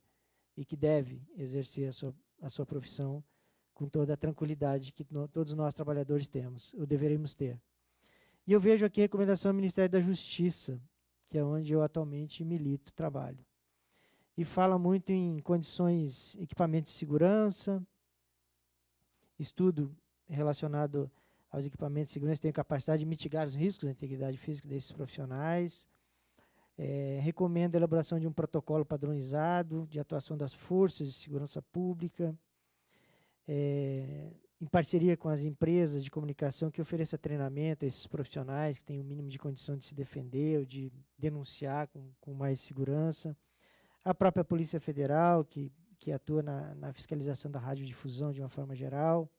e que deve exercer a sua profissão com toda a tranquilidade que todos nós trabalhadores temos, ou deveremos ter. E eu vejo aqui a recomendação ao Ministério da Justiça, que é onde eu atualmente milito, trabalho. E fala muito em condições, equipamentos de segurança, estudo relacionado aos equipamentos de segurança que têm capacidade de mitigar os riscos da integridade física desses profissionais. Recomenda a elaboração de um protocolo padronizado de atuação das forças de segurança pública, em parceria com as empresas de comunicação que ofereça treinamento a esses profissionais que têm o mínimo de condição de se defender ou de denunciar com mais segurança. A própria Polícia Federal, que atua na fiscalização da radiodifusão de uma forma geral,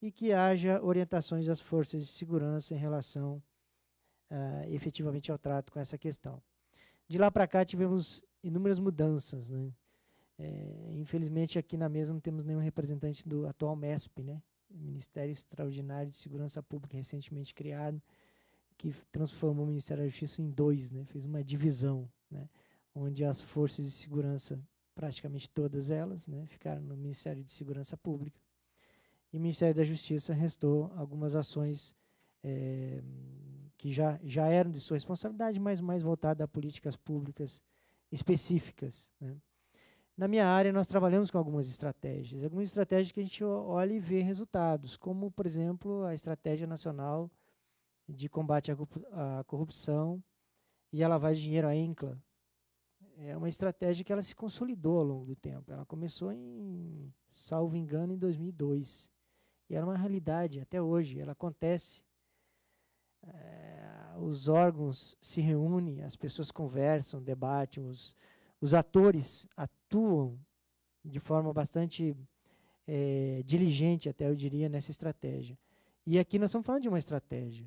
e que haja orientações às forças de segurança em relação efetivamente ao trato com essa questão. De lá para cá tivemos inúmeras mudanças, né? Infelizmente aqui na mesa não temos nenhum representante do atual MESP, né? Ministério Extraordinário de Segurança Pública, recentemente criado, que transformou o Ministério da Justiça em dois, né? Fez uma divisão, né? Onde as forças de segurança, praticamente todas elas, né, ficaram no Ministério de Segurança Pública, e o Ministério da Justiça restou algumas ações que já eram de sua responsabilidade, mas mais voltadas a políticas públicas específicas, né? Na minha área, nós trabalhamos com algumas estratégias que a gente olha e vê resultados, como, por exemplo, a Estratégia Nacional de Combate à Corrupção e à Lavagem de Dinheiro, a ENCLA. É uma estratégia que ela se consolidou ao longo do tempo. Ela começou, salvo engano, em 2002. E era uma realidade até hoje, ela acontece. Os órgãos se reúnem, as pessoas conversam, debatem, os atores atuam de forma bastante diligente, até eu diria, nessa estratégia. E aqui nós estamos falando de uma estratégia.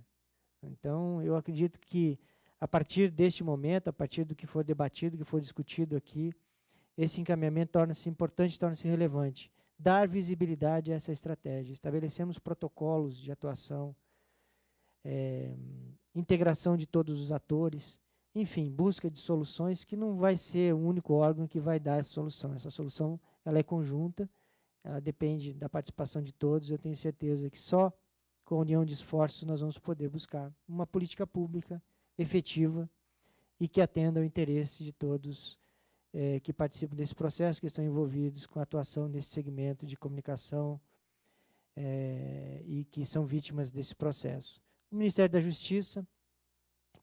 Então, eu acredito que, a partir deste momento, a partir do que for debatido, que for discutido aqui, esse encaminhamento torna-se importante, torna-se relevante. Dar visibilidade a essa estratégia. Estabelecemos protocolos de atuação, integração de todos os atores, enfim, busca de soluções que não vai ser o único órgão que vai dar essa solução. Essa solução ela é conjunta, ela depende da participação de todos. Eu tenho certeza que só com a união de esforços nós vamos poder buscar uma política pública efetiva e que atenda ao interesse de todos que participam desse processo, que estão envolvidos com a atuação nesse segmento de comunicação e que são vítimas desse processo. O Ministério da Justiça,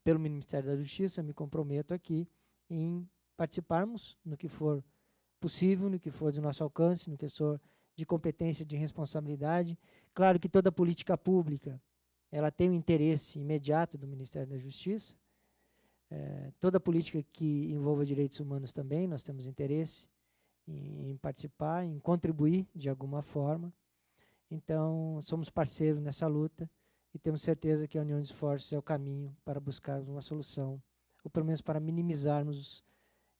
pelo Ministério da Justiça, me comprometo aqui em participarmos no que for possível, no que for do nosso alcance, no que for de competência, de responsabilidade. Claro que toda política pública ela tem um interesse imediato do Ministério da Justiça. Toda política que envolva direitos humanos também, nós temos interesse em participar, em contribuir de alguma forma. Então, somos parceiros nessa luta e temos certeza que a união de esforços é o caminho para buscarmos uma solução, ou pelo menos para minimizarmos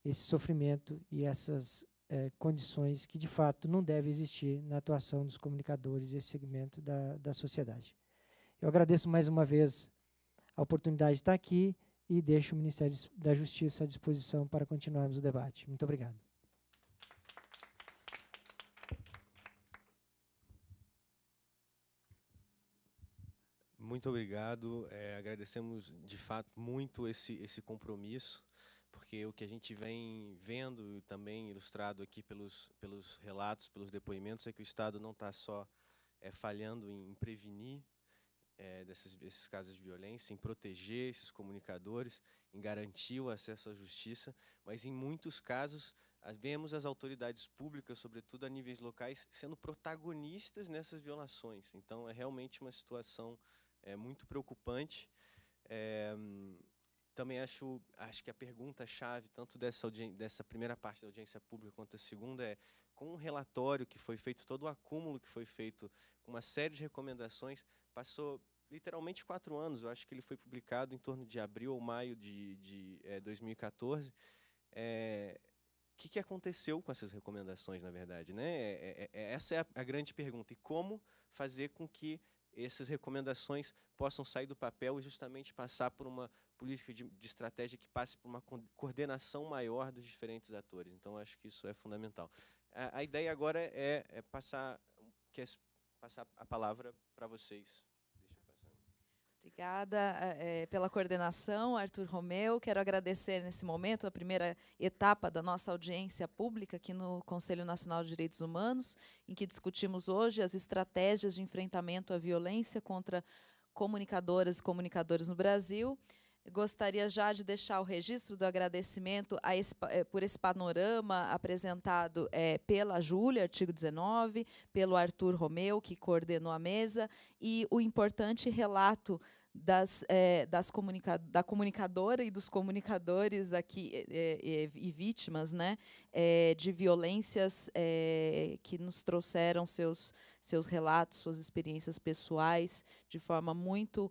esse sofrimento e essas condições que, de fato, não devem existir na atuação dos comunicadores e esse segmento da sociedade. Eu agradeço mais uma vez a oportunidade de estar aqui e deixo o Ministério da Justiça à disposição para continuarmos o debate. Muito obrigado. Muito obrigado. Agradecemos, de fato, muito esse compromisso, porque o que a gente vem vendo e também ilustrado aqui pelos relatos, pelos depoimentos, é que o Estado não está só falhando em prevenir desses casos de violência, em proteger esses comunicadores, em garantir o acesso à justiça, mas em muitos casos vemos as autoridades públicas, sobretudo a níveis locais, sendo protagonistas nessas violações. Então, é realmente uma situação muito preocupante. Também acho que a pergunta-chave, tanto dessa primeira parte da audiência pública quanto a segunda, com o relatório que foi feito, todo o acúmulo que foi feito, com uma série de recomendações, passou literalmente 4 anos. Eu acho que ele foi publicado em torno de abril ou maio de 2014. O que aconteceu com essas recomendações, na verdade, né? Essa é a grande pergunta. E como fazer com que essas recomendações possam sair do papel e justamente passar por uma política de estratégia que passe por uma coordenação maior dos diferentes atores. Então, acho que isso é fundamental. A ideia agora é passar a palavra para vocês. Obrigada pela coordenação, Arthur Romeu. Quero agradecer nesse momento a primeira etapa da nossa audiência pública aqui no Conselho Nacional de Direitos Humanos, em que discutimos hoje as estratégias de enfrentamento à violência contra comunicadoras e comunicadores no Brasil. Gostaria já de deixar o registro do agradecimento por esse panorama apresentado pela Júlia, artigo 19, pelo Arthur Romeu, que coordenou a mesa, e o importante relato da comunicadora e dos comunicadores aqui e vítimas, né, de violências que nos trouxeram seus relatos, suas experiências pessoais de forma muito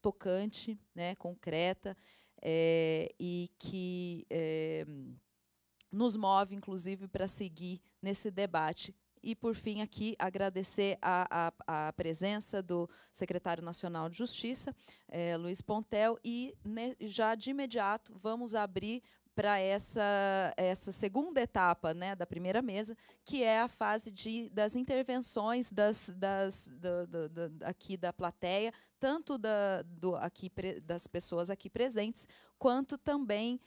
tocante, né, concreta, e que nos move, inclusive, para seguir nesse debate. E, por fim, aqui, agradecer a presença do Secretário Nacional de Justiça, Luiz Pontel, e já de imediato vamos abrir para essa segunda etapa, né, da primeira mesa, que é a fase das intervenções aqui da plateia, tanto das pessoas aqui presentes, quanto também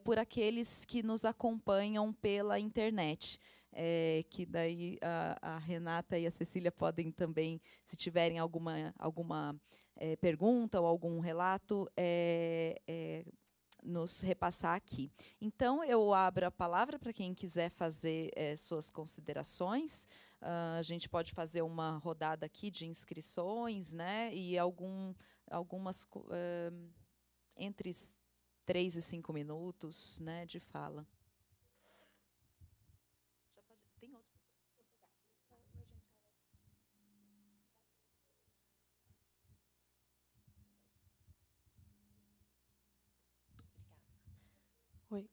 por aqueles que nos acompanham pela internet. Que daí a Renata e a Cecília podem também, se tiverem alguma pergunta ou algum relato, nos repassar aqui. Então, eu abro a palavra para quem quiser fazer suas considerações. A gente pode fazer uma rodada aqui de inscrições, né, e algumas entre 3 e 5 minutos, né, de fala. Tem outro. Oi.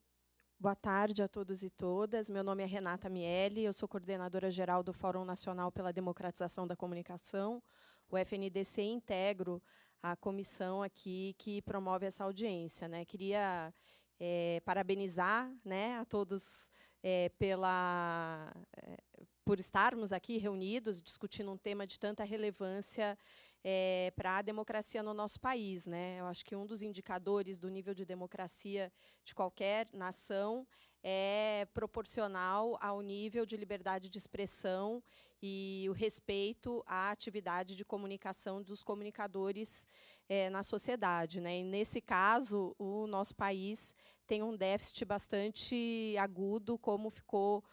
Boa tarde a todos e todas. Meu nome é Renata Miele, eu sou coordenadora geral do Fórum Nacional pela Democratização da Comunicação. O FNDC integro a comissão aqui que promove essa audiência, né? Queria parabenizar, né, a todos por estarmos aqui reunidos discutindo um tema de tanta relevância para a democracia no nosso país, né? Eu acho que um dos indicadores do nível de democracia de qualquer nação é proporcional ao nível de liberdade de expressão e o respeito à atividade de comunicação dos comunicadores na sociedade, né? E, nesse caso, o nosso país tem um déficit bastante agudo, como ficou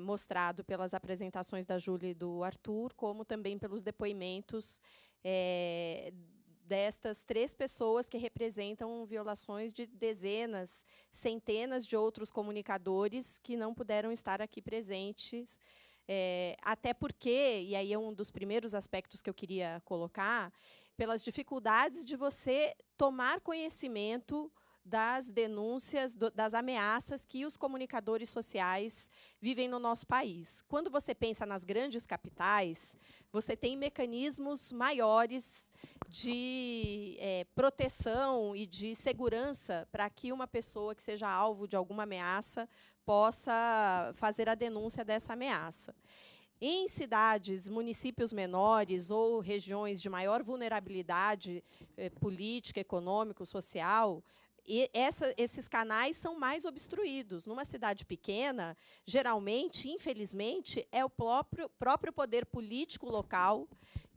mostrado pelas apresentações da Júlia e do Arthur, como também pelos depoimentos destas 3 pessoas que representam violações de dezenas, centenas de outros comunicadores que não puderam estar aqui presentes, até porque, e aí é um dos primeiros aspectos que eu queria colocar, pelas dificuldades de você tomar conhecimento das denúncias, das ameaças que os comunicadores sociais vivem no nosso país. Quando você pensa nas grandes capitais, você tem mecanismos maiores de proteção e de segurança para que uma pessoa que seja alvo de alguma ameaça possa fazer a denúncia dessa ameaça. Em cidades, municípios menores ou regiões de maior vulnerabilidade política, econômica, social, esses canais são mais obstruídos. Numa cidade pequena, geralmente, infelizmente, é o próprio poder político local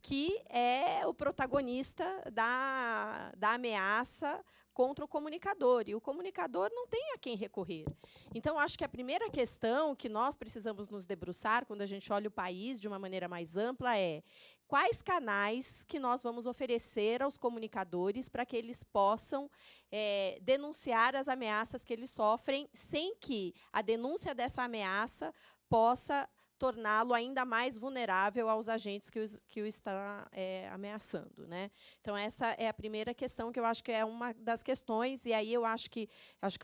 que é o protagonista da ameaça contra o comunicador, e o comunicador não tem a quem recorrer. Então, acho que a primeira questão que nós precisamos nos debruçar, quando a gente olha o país de uma maneira mais ampla, é quais canais que nós vamos oferecer aos comunicadores para que eles possam denunciar as ameaças que eles sofrem, sem que a denúncia dessa ameaça possa torná-lo ainda mais vulnerável aos agentes que o está ameaçando, né? Então, essa é a primeira questão, que eu acho que é uma das questões, e aí eu acho que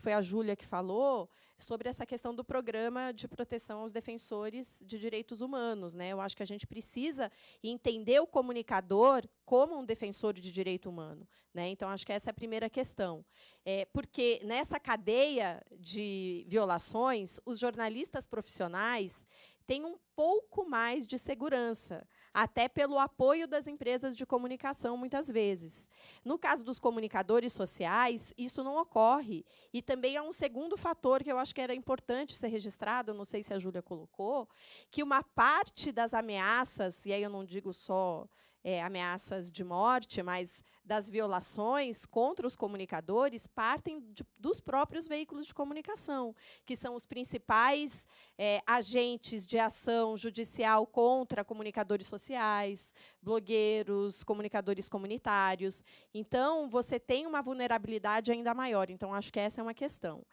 foi a Júlia que falou, sobre essa questão do programa de proteção aos defensores de direitos humanos, né? Eu acho que a gente precisa entender o comunicador como um defensor de direito humano, né? Então, acho que essa é a primeira questão. Porque, nessa cadeia de violações, os jornalistas profissionais têm um pouco mais de segurança, até pelo apoio das empresas de comunicação, muitas vezes. No caso dos comunicadores sociais, isso não ocorre. E também há um segundo fator que eu acho que era importante ser registrado, não sei se a Júlia colocou, que uma parte das ameaças, e aí eu não digo só ameaças de morte, mas das violações contra os comunicadores, partem dos próprios veículos de comunicação, que são os principais agentes de ação judicial contra comunicadores sociais, blogueiros, comunicadores comunitários. Então, você tem uma vulnerabilidade ainda maior. Então, acho que essa é uma questão.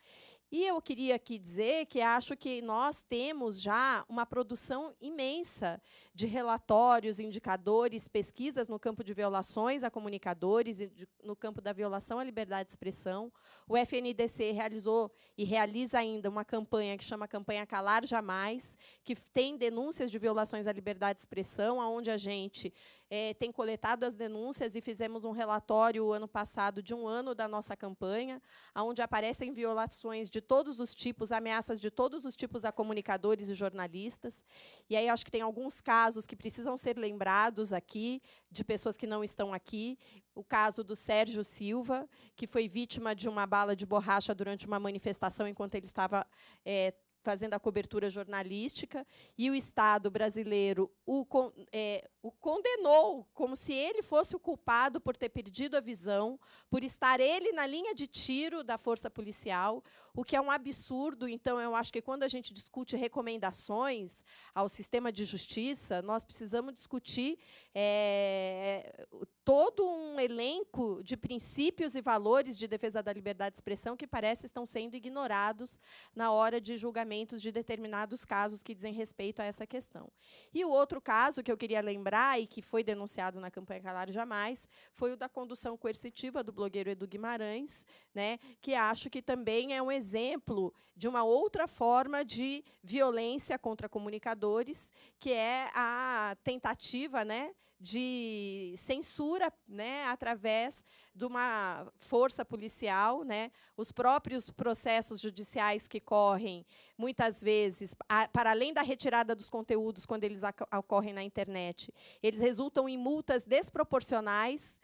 E eu queria aqui dizer que acho que nós temos já uma produção imensa de relatórios, indicadores, pesquisas no campo de violações a comunicadores e no campo da violação à liberdade de expressão. O FNDC realizou e realiza ainda uma campanha que chama Campanha Calar Jamais, que tem denúncias de violações à liberdade de expressão, onde a gente tem coletado as denúncias e fizemos um relatório ano passado de um ano da nossa campanha, onde aparecem violações de todos os tipos, ameaças de todos os tipos a comunicadores e jornalistas. E aí acho que tem alguns casos que precisam ser lembrados aqui, de pessoas que não estão aqui. O caso do Sérgio Silva, que foi vítima de uma bala de borracha durante uma manifestação enquanto ele estava fazendo a cobertura jornalística, e o Estado brasileiro o condenou como se ele fosse o culpado por ter perdido a visão, por estar ele na linha de tiro da força policial, o que é um absurdo. Então, eu acho que quando a gente discute recomendações ao sistema de justiça, nós precisamos discutir todo um elenco de princípios e valores de defesa da liberdade de expressão que parece estão sendo ignorados na hora de julgamentos de determinados casos que dizem respeito a essa questão. E o outro caso que eu queria lembrar, e que foi denunciado na campanha Calar Jamais, foi o da condução coercitiva do blogueiro Edu Guimarães, né, que acho que também é um exemplo de uma outra forma de violência contra comunicadores, que é a tentativa, né, de censura, né, através de uma força policial, né, os próprios processos judiciais que correm, muitas vezes, para além da retirada dos conteúdos, quando eles ocorrem na internet, eles resultam em multas desproporcionais.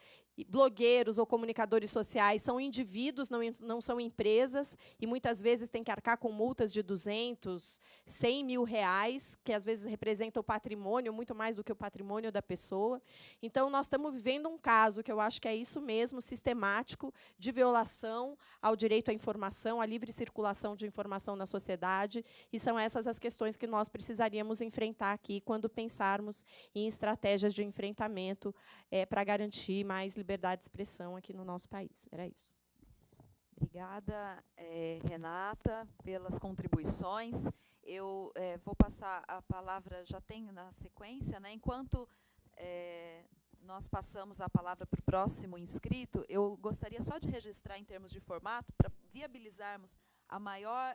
Blogueiros ou comunicadores sociais são indivíduos, não são empresas, e muitas vezes têm que arcar com multas de 200, 100 mil reais, que às vezes representam o patrimônio, muito mais do que o patrimônio da pessoa. Então, nós estamos vivendo um caso, que eu acho que é isso mesmo, sistemático, de violação ao direito à informação, à livre circulação de informação na sociedade, e são essas as questões que nós precisaríamos enfrentar aqui, quando pensarmos em estratégias de enfrentamento para garantir mais liberdade de expressão aqui no nosso país. Era isso. Obrigada, Renata, pelas contribuições. Eu vou passar a palavra, já tem na sequência, né? Enquanto nós passamos a palavra para o próximo inscrito, eu gostaria só de registrar em termos de formato, para viabilizarmos a maior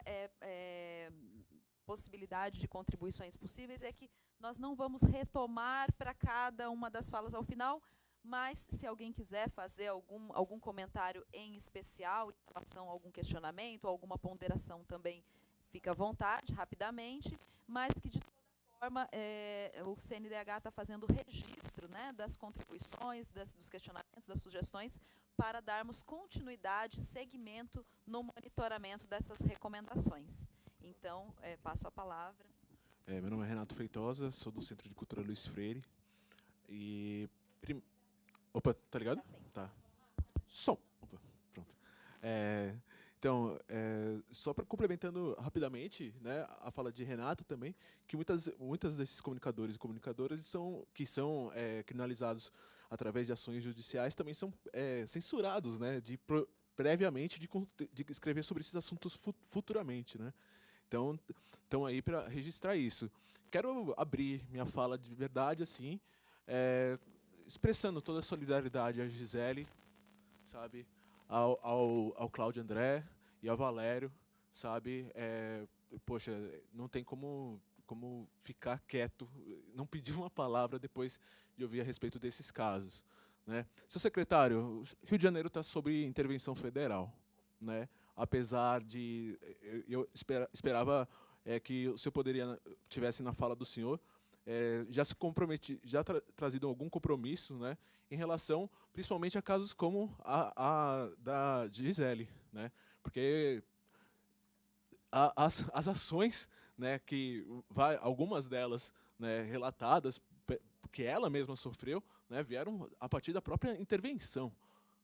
possibilidade de contribuições possíveis, é que nós não vamos retomar para cada uma das falas ao final, mas, se alguém quiser fazer algum comentário em especial, em relação a algum questionamento, alguma ponderação também, fica à vontade, rapidamente, mas que, de toda forma, o CNDH está fazendo o registro, né, das contribuições, dos questionamentos, das sugestões, para darmos continuidade, seguimento no monitoramento dessas recomendações. Então, passo a palavra. Meu nome é Renato Feitosa, sou do Centro de Cultura Luiz Freire. E... Opa, tá ligado? Tá. Som. Opa, pronto. Então, só para complementando rapidamente, né, a fala de Renato também, que muitas desses comunicadores e comunicadoras que são criminalizados através de ações judiciais também são censurados, né, previamente de escrever sobre esses assuntos futuramente, né? Então, estão aí para registrar isso. Quero abrir minha fala de verdade assim, expressando toda a solidariedade à Gisele, sabe, ao Cláudio André e ao Valério, sabe, poxa, não tem como ficar quieto, não pedir uma palavra depois de ouvir a respeito desses casos, né? Seu secretário, Rio de Janeiro está sob intervenção federal, né? Apesar de eu esperava que o senhor tivesse na fala do senhor já se comprometi, já trazido algum compromisso, né, em relação, principalmente a casos como a da Gisele, né, porque as ações, né, que algumas delas, né, relatadas, que ela mesma sofreu, né, vieram a partir da própria intervenção,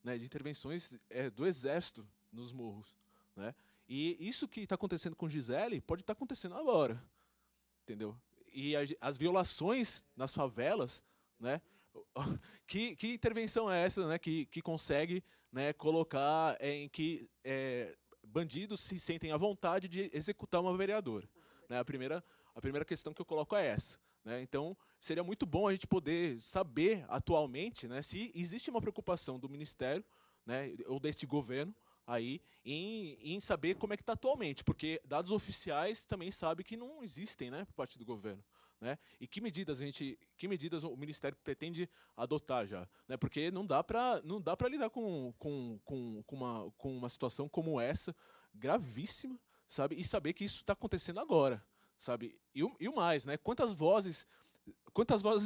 né, de intervenções do Exército nos morros, né, e isso que está acontecendo com Gisele pode estar acontecendo agora, entendeu? E as violações nas favelas, né? Que intervenção é essa, né? Que consegue, né, colocar em que bandidos se sentem à vontade de executar uma vereadora. Né? A primeira questão que eu coloco é essa. Né? Então, seria muito bom a gente poder saber atualmente, né, se existe uma preocupação do Ministério, né, ou deste governo aí em saber como é que está atualmente, porque dados oficiais também sabe que não existem, né, por parte do governo. Né? E que medidas o Ministério pretende adotar já, né? Porque não dá para lidar com uma situação como essa, gravíssima, sabe? E saber que isso está acontecendo agora, sabe? E o mais, né? Quantas vozes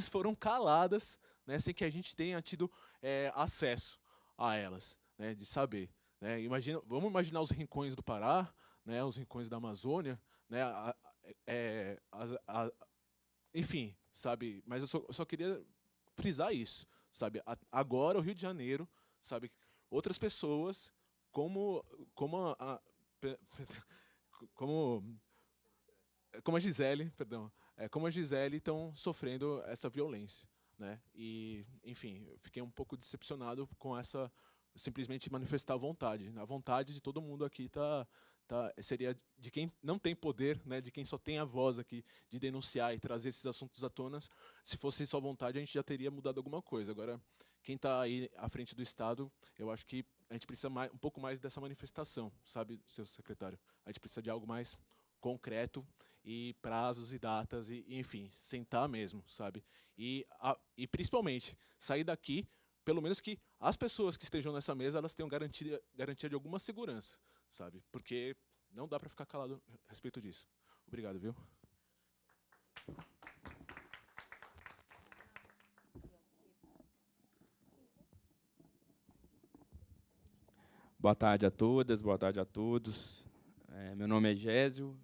foram caladas, né? Sem que a gente tenha tido acesso a elas, né? De saber, né? Vamos imaginar os rincões do Pará, né? Os rincões da Amazônia, né? Enfim, sabe? Mas eu só queria frisar isso, sabe? Agora o Rio de Janeiro, sabe? Outras pessoas como a Gisele, estão sofrendo essa violência, né? E, enfim, eu fiquei um pouco decepcionado com essa simplesmente manifestar a vontade. A vontade de todo mundo aqui seria de quem não tem poder, né, de quem só tem a voz aqui de denunciar e trazer esses assuntos à tona. Se fosse só vontade, a gente já teria mudado alguma coisa. Agora, quem está aí à frente do Estado, eu acho que a gente precisa um pouco mais dessa manifestação, sabe, seu secretário? A gente precisa de algo mais concreto e prazos e datas, e enfim, sentar mesmo, sabe? E principalmente, sair daqui, pelo menos que as pessoas que estejam nessa mesa, elas tenham garantia de alguma segurança, sabe? Porque não dá para ficar calado a respeito disso. Obrigado, viu? Boa tarde a todas, boa tarde a todos. Meu nome é Gésio,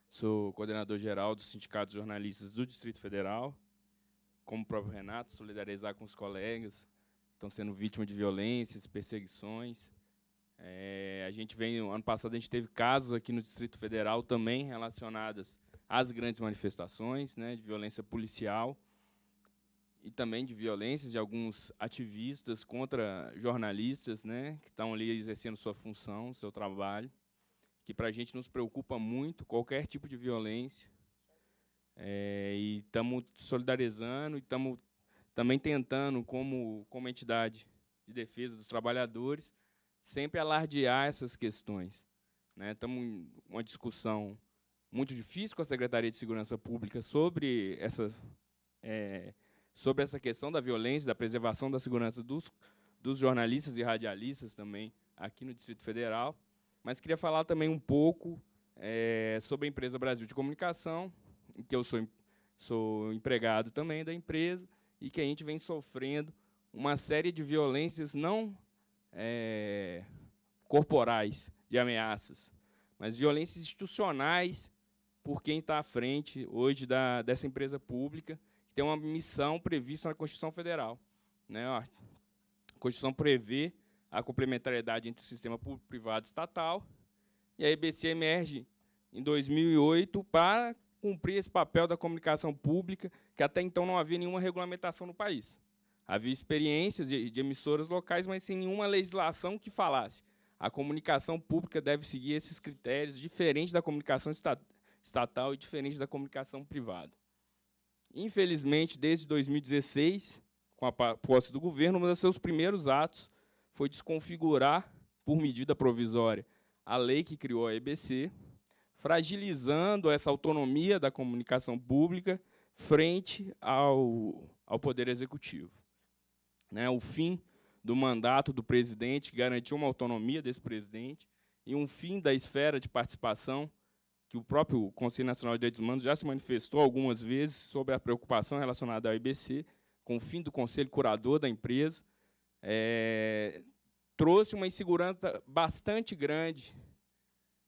sou coordenador-geral do Sindicato de Jornalistas do Distrito Federal. Como o próprio Renato, solidarizar com os colegas que estão sendo vítimas de violências, perseguições. Ano passado a gente teve casos aqui no Distrito Federal também relacionados às grandes manifestações, né, de violência policial e também de violências de alguns ativistas contra jornalistas, né, que estão ali exercendo sua função, seu trabalho, que para a gente nos preocupa muito qualquer tipo de violência. E estamos solidarizando e estamos também tentando, como entidade de defesa dos trabalhadores, sempre alardear essas questões. Estamos em uma discussão muito difícil com a Secretaria de Segurança Pública sobre essa questão da violência, da preservação da segurança dos jornalistas e radialistas também aqui no Distrito Federal. Mas queria falar também um pouco sobre a Empresa Brasil de Comunicação, em que eu sou empregado também da empresa, e que a gente vem sofrendo uma série de violências não corporais, de ameaças, mas violências institucionais por quem está à frente hoje dessa empresa pública, que tem uma missão prevista na Constituição Federal. Né? A Constituição prevê a complementariedade entre o sistema público, privado e estatal, e a EBC emerge em 2008 para cumprir esse papel da comunicação pública, que até então não havia nenhuma regulamentação no país. Havia experiências de emissoras locais, mas sem nenhuma legislação que falasse. A comunicação pública deve seguir esses critérios, diferente da comunicação estatal e diferente da comunicação privada. Infelizmente, desde 2016, com a posse do governo, um dos seus primeiros atos foi desconfigurar, por medida provisória, a lei que criou a EBC, fragilizando essa autonomia da comunicação pública frente ao Poder Executivo. O fim do mandato do presidente garantiu uma autonomia desse presidente e um fim da esfera de participação, que o próprio Conselho Nacional de Direitos Humanos já se manifestou algumas vezes sobre a preocupação relacionada ao IBC, com o fim do conselho curador da empresa, trouxe uma insegurança bastante grande,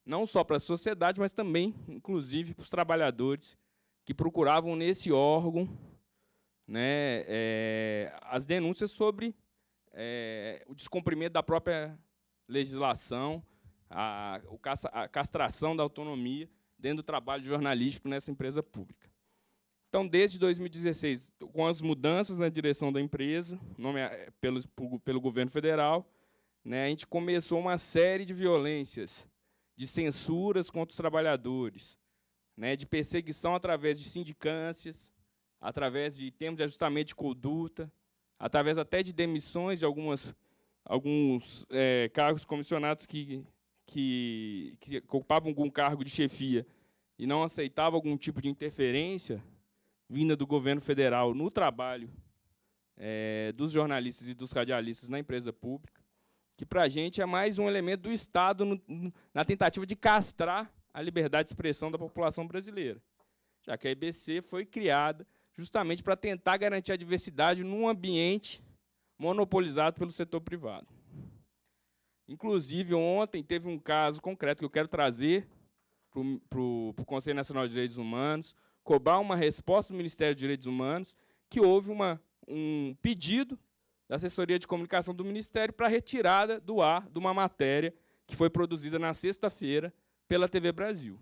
não só para a sociedade, mas também, inclusive, para os trabalhadores que procuravam nesse órgão, né, as denúncias sobre o descumprimento da própria legislação, a castração da autonomia dentro do trabalho jornalístico nessa empresa pública. Então, desde 2016, com as mudanças na direção da empresa, pelo governo federal, né, a gente começou uma série de violências de censuras contra os trabalhadores, né, de perseguição através de sindicâncias, através de termos de ajustamento de conduta, através até de demissões de alguns cargos comissionados que ocupavam algum cargo de chefia e não aceitavam algum tipo de interferência vinda do governo federal no trabalho dos jornalistas e dos radialistas na empresa pública, que, para a gente, é mais um elemento do Estado na tentativa de castrar a liberdade de expressão da população brasileira, já que a EBC foi criada justamente para tentar garantir a diversidade num ambiente monopolizado pelo setor privado. Inclusive, ontem teve um caso concreto que eu quero trazer para o Conselho Nacional de Direitos Humanos, cobrar uma resposta do Ministério dos Direitos Humanos, que houve um pedido da assessoria de comunicação do Ministério para retirada do ar de uma matéria que foi produzida na sexta-feira pela TV Brasil.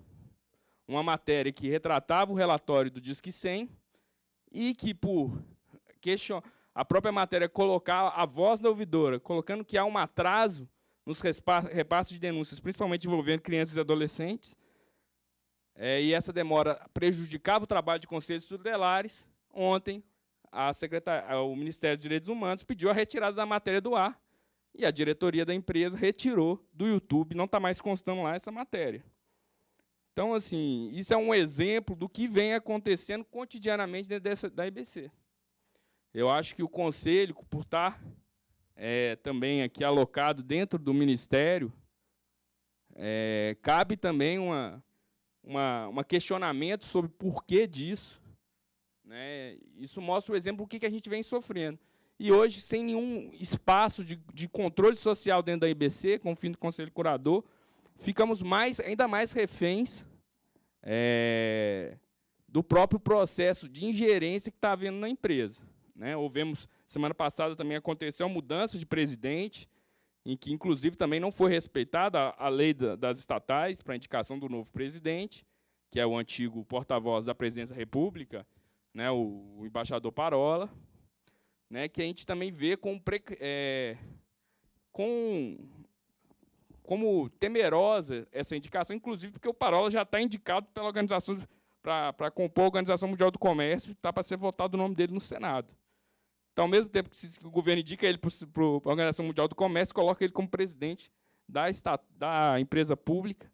Uma matéria que retratava o relatório do Disque 100 e que, a própria matéria colocar a voz da ouvidora, colocando que há um atraso nos repasses de denúncias, principalmente envolvendo crianças e adolescentes, e essa demora prejudicava o trabalho de conselhos tutelares. Ontem, o Ministério dos Direitos Humanos pediu a retirada da matéria do ar, e a diretoria da empresa retirou do YouTube, não está mais constando lá essa matéria. Então, assim, isso é um exemplo do que vem acontecendo cotidianamente dentro da EBC. Eu acho que o Conselho, por estar também aqui alocado dentro do Ministério, cabe também um questionamento sobre o porquê disso. Né? Isso mostra o exemplo do que a gente vem sofrendo. E hoje, sem nenhum espaço de controle social dentro da IBC, com o fim do Conselho Curador, ficamos ainda mais reféns do próprio processo de ingerência que está havendo na empresa. Né? Semana passada também aconteceu a mudança de presidente, em que, inclusive, também não foi respeitada a lei das estatais para a indicação do novo presidente, que é o antigo porta-voz da Presidência da República, né, o embaixador Parola, né, que a gente também vê como temerosa essa indicação, inclusive porque o Parola já está indicado pela organização para compor a Organização Mundial do Comércio, está para ser votado o nome dele no Senado. Então, ao mesmo tempo que o governo indica ele para a Organização Mundial do Comércio, coloca ele como presidente da empresa pública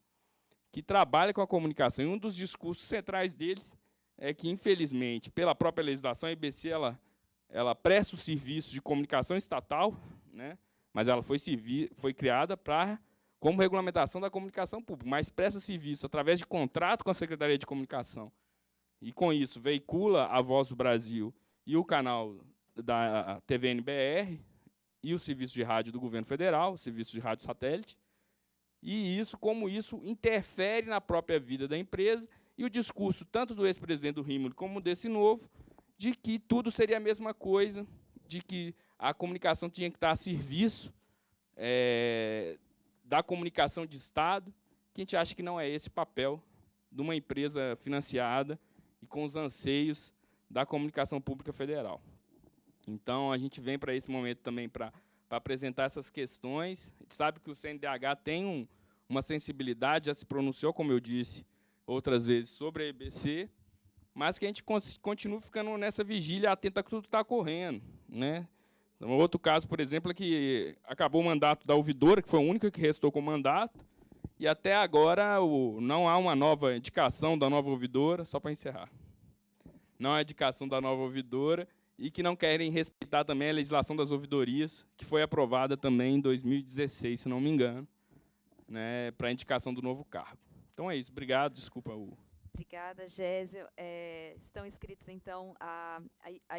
que trabalha com a comunicação. E um dos discursos centrais deles é que, infelizmente, pela própria legislação, a IBC ela presta o serviço de comunicação estatal, né, mas ela foi criada como regulamentação da comunicação pública, mas presta serviço através de contrato com a Secretaria de Comunicação. E, com isso, veicula a Voz do Brasil e o canal da TVNBR e o serviço de rádio do governo federal, o serviço de rádio satélite, e como isso interfere na própria vida da empresa, e o discurso tanto do ex-presidente do Rímolo como desse novo, de que tudo seria a mesma coisa, de que a comunicação tinha que estar a serviço da comunicação de Estado, que a gente acha que não é esse papel de uma empresa financiada e com os anseios da comunicação pública federal. Então, a gente vem para esse momento também para apresentar essas questões. A gente sabe que o CNDH tem uma sensibilidade, já se pronunciou, como eu disse, outras vezes, sobre a EBC, mas que a gente continua ficando nessa vigília atenta a que tudo está correndo. Né? Um outro caso, por exemplo, é que acabou o mandato da ouvidora, que foi a única que restou com o mandato, e até agora não há uma nova indicação da nova ouvidora, só para encerrar. Não há indicação da nova ouvidora, e que não querem respeitar também a legislação das ouvidorias, que foi aprovada também em 2016, se não me engano, né, para a indicação do novo cargo. Então é isso. Obrigado. Desculpa o... Obrigada, Gésio. Estão inscritos, então, a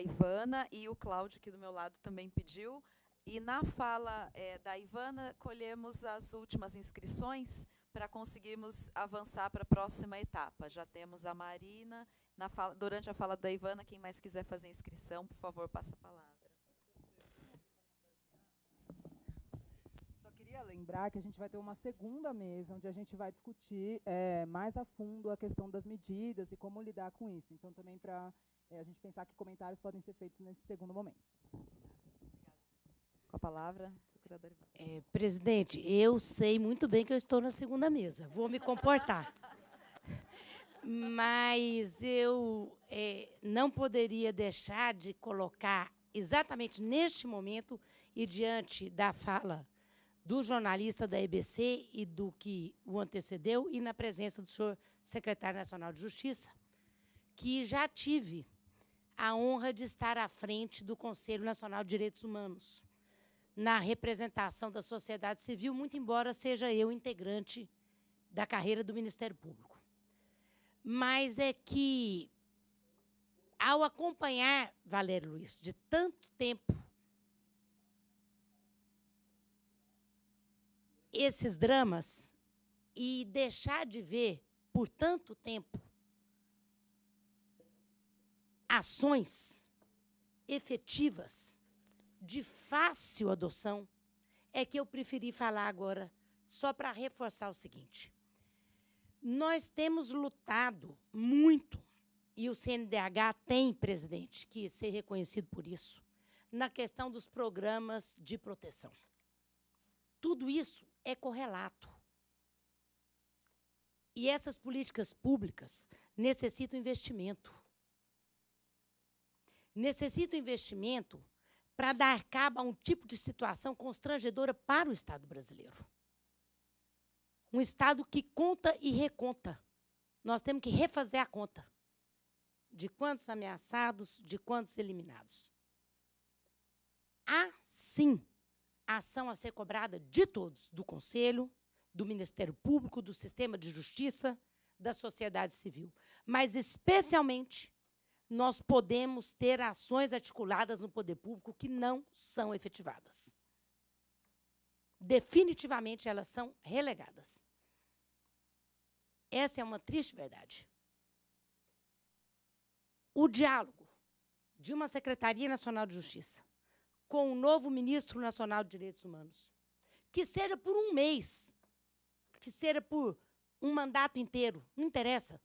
Ivana e o Cláudio, que do meu lado também pediu. E na fala da Ivana, colhemos as últimas inscrições para conseguirmos avançar para a próxima etapa. Já temos a Marina. Durante a fala da Ivana, quem mais quiser fazer inscrição, por favor, passa a palavra. Só queria lembrar que a gente vai ter uma segunda mesa, onde a gente vai discutir mais a fundo a questão das medidas e como lidar com isso. Então, também para a gente pensar que comentários podem ser feitos nesse segundo momento. Com a palavra, Procuradora. Presidente, eu sei muito bem que eu estou na segunda mesa. Vou me comportar. Mas eu não poderia deixar de colocar, exatamente neste momento, e diante da fala do jornalista da EBC e do que o antecedeu, e na presença do senhor secretário nacional de Justiça, que já tive a honra de estar à frente do Conselho Nacional de Direitos Humanos, na representação da sociedade civil, muito embora seja eu integrante da carreira do Ministério Público. Mas é que, ao acompanhar, Valério Luiz, de tanto tempo, esses dramas, e deixar de ver, por tanto tempo, ações efetivas, de fácil adoção, é que eu preferi falar agora, só para reforçar o seguinte. Nós temos lutado muito, e o CNDH tem, presidente, que ser reconhecido por isso, na questão dos programas de proteção. Tudo isso é correlato. E essas políticas públicas necessitam investimento. Necessitam investimento para dar cabo a um tipo de situação constrangedora para o Estado brasileiro. Um Estado que conta e reconta. Nós temos que refazer a conta de quantos ameaçados, de quantos eliminados. Há, sim, ação a ser cobrada de todos, do Conselho, do Ministério Público, do Sistema de Justiça, da sociedade civil. Mas, especialmente, nós podemos ter ações articuladas no poder público que não são efetivadas. Definitivamente, elas são relegadas. Essa é uma triste verdade. O diálogo de uma Secretaria Nacional de Justiça com o novo Ministro Nacional de Direitos Humanos, que seja por um mês, que seja por um mandato inteiro, não interessa.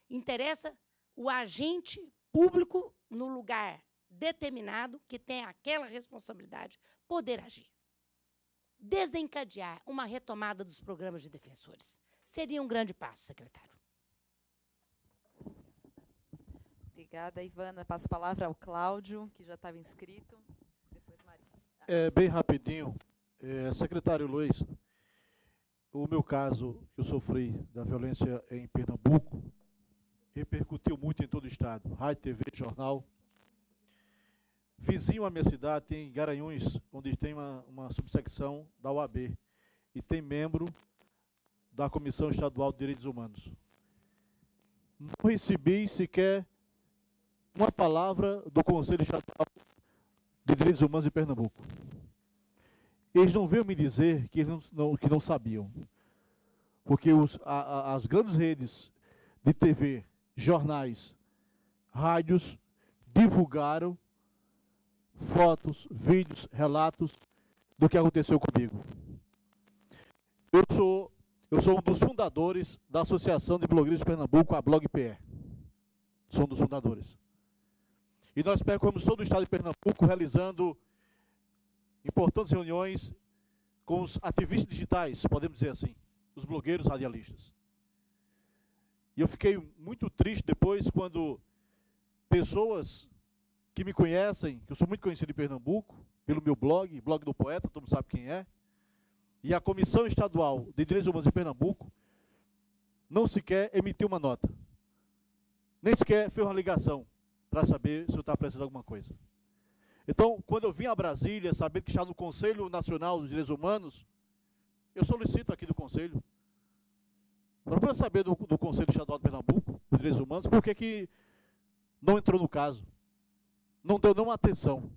Interessa o agente público no lugar determinado, que tem aquela responsabilidade, poder agir. Desencadear uma retomada dos programas de defensores. Seria um grande passo, secretário. Obrigada, Ivana. Passo a palavra ao Cláudio, que já estava inscrito. Depois, Maria. Bem rapidinho. Secretário Luiz, o meu caso, que eu sofri da violência em Pernambuco, repercutiu muito em todo o estado. Rádio, TV, jornal. Vizinho à minha cidade, tem Garanhuns, onde tem uma subsecção da OAB, e tem membro da Comissão Estadual de Direitos Humanos. Não recebi sequer uma palavra do Conselho Estadual de Direitos Humanos de Pernambuco. Eles não veio me dizer que não sabiam. Porque as grandes redes de TV, jornais, rádios, divulgaram fotos, vídeos, relatos do que aconteceu comigo. Eu sou um dos fundadores da Associação de Blogueiros de Pernambuco, a BlogPE. Sou um dos fundadores. E nós percorremos todo o estado de Pernambuco realizando importantes reuniões com os ativistas digitais, podemos dizer assim, os blogueiros radialistas. E eu fiquei muito triste depois quando pessoas que me conhecem, que eu sou muito conhecido em Pernambuco, pelo meu blog, Blog do Poeta, todo mundo sabe quem é, e a Comissão Estadual de Direitos Humanos de Pernambuco não sequer emitiu uma nota. Nem sequer fez uma ligação para saber se eu estava precisando de alguma coisa. Então, quando eu vim a Brasília, sabendo que está no Conselho Nacional dos Direitos Humanos, eu solicito aqui do Conselho, procura saber do Conselho Estadual de Pernambuco, dos Direitos Humanos, por que não entrou no caso. Não deu nenhuma atenção.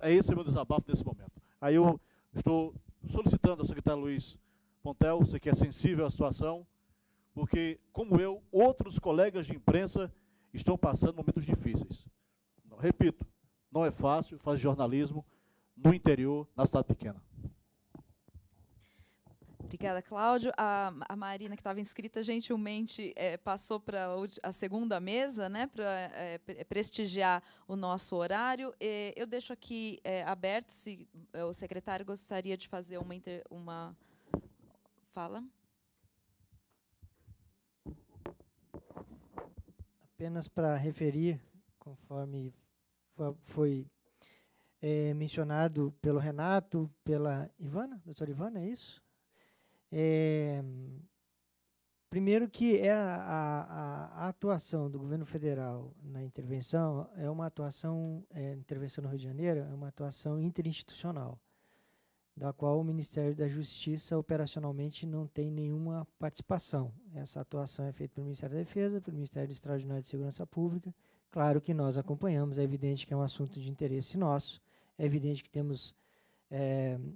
Esse é o meu desabafo nesse momento. Aí eu estou solicitando ao secretário Luiz Pontel, você que é sensível à situação, porque, como eu, outros colegas de imprensa estão passando momentos difíceis. Repito, não é fácil fazer jornalismo no interior, na cidade pequena. Obrigada, Cláudio. A Marina, que estava inscrita, gentilmente passou para a segunda mesa, né, para prestigiar o nosso horário. Eu deixo aqui aberto, se o secretário gostaria de fazer uma fala. Apenas para referir, conforme foi mencionado pelo Renato, pela Ivana, doutora Ivana, é isso? Primeiro que a atuação do governo federal na intervenção é uma atuação, intervenção no Rio de Janeiro, é uma atuação interinstitucional, da qual o Ministério da Justiça operacionalmente não tem nenhuma participação. Essa atuação é feita pelo Ministério da Defesa, pelo Ministério Extraordinário de Segurança Pública. Claro que nós acompanhamos, é evidente que é um assunto de interesse nosso, é evidente que temos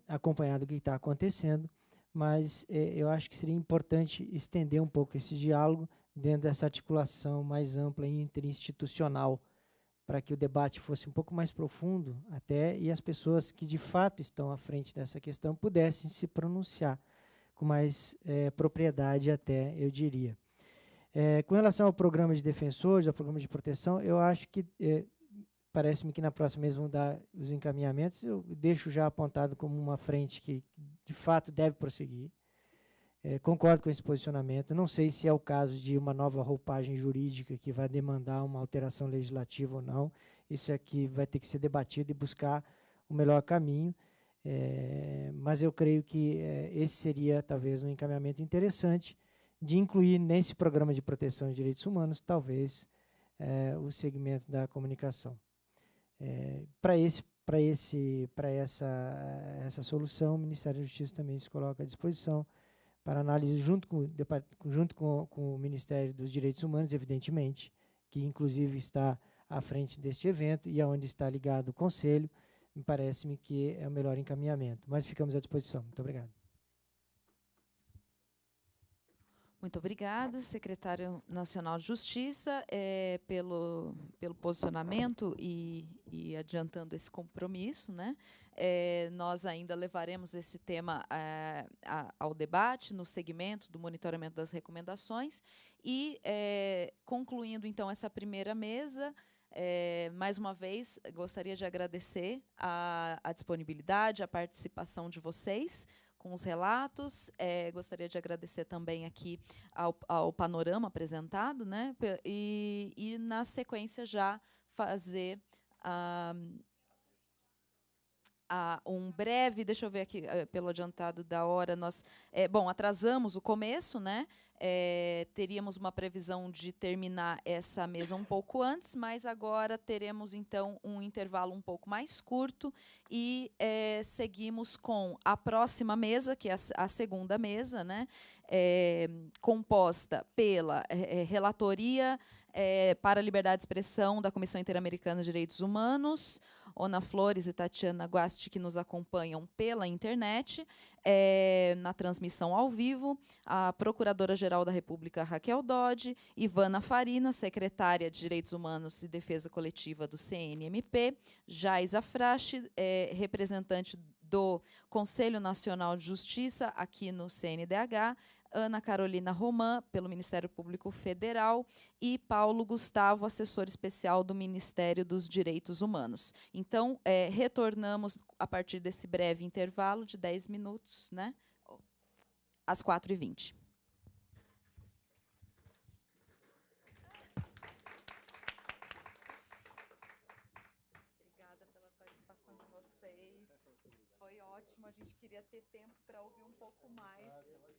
acompanhado o que está acontecendo, mas eu acho que seria importante estender um pouco esse diálogo dentro dessa articulação mais ampla e interinstitucional, para que o debate fosse um pouco mais profundo até, e as pessoas que de fato estão à frente dessa questão pudessem se pronunciar com mais propriedade até, eu diria. Com relação ao programa de defensores, ao programa de proteção, eu acho que, parece-me que na próxima vez vão dar os encaminhamentos, eu deixo já apontado como uma frente que de fato deve prosseguir. Concordo com esse posicionamento. Não sei se é o caso de uma nova roupagem jurídica que vai demandar uma alteração legislativa ou não. Isso aqui vai ter que ser debatido e buscar o melhor caminho. Mas eu creio que esse seria talvez um encaminhamento interessante de incluir nesse programa de proteção de direitos humanos, talvez, o segmento da comunicação. Para essa solução, o Ministério da Justiça também se coloca à disposição para análise junto com o Ministério dos Direitos Humanos, evidentemente, que inclusive está à frente deste evento e aonde está ligado o Conselho, me parece-me que é o melhor encaminhamento. Mas ficamos à disposição. Muito obrigado. Muito obrigada, secretário nacional de Justiça, pelo posicionamento e adiantando esse compromisso, né? Nós ainda levaremos esse tema ao debate no segmento do monitoramento das recomendações e, concluindo, então, essa primeira mesa, mais uma vez, gostaria de agradecer a disponibilidade, a participação de vocês com os relatos. Gostaria de agradecer também aqui ao panorama apresentado, né? E na sequência, já fazer um breve, deixa eu ver aqui, pelo adiantado da hora, nós atrasamos o começo, né? Teríamos uma previsão de terminar essa mesa um pouco antes, mas agora teremos, então, um intervalo um pouco mais curto e seguimos com a próxima mesa, que é a segunda mesa, né? Composta pela relatoria para a liberdade de expressão da Comissão Interamericana de Direitos Humanos, Ona Flores e Tatiana Guasti, que nos acompanham pela internet, na transmissão ao vivo, a Procuradora-Geral da República, Raquel Dodge, Ivana Farina, secretária de Direitos Humanos e Defesa Coletiva do CNMP, Jais Afrache, representante do Conselho Nacional de Justiça, aqui no CNDH, Ana Carolina Roman, pelo Ministério Público Federal, e Paulo Gustavo, assessor especial do Ministério dos Direitos Humanos. Então, retornamos a partir desse breve intervalo de 10 minutos, né, às 4h20. Obrigada pela participação de vocês. Foi ótimo, a gente queria ter tempo para ouvir um pouco mais.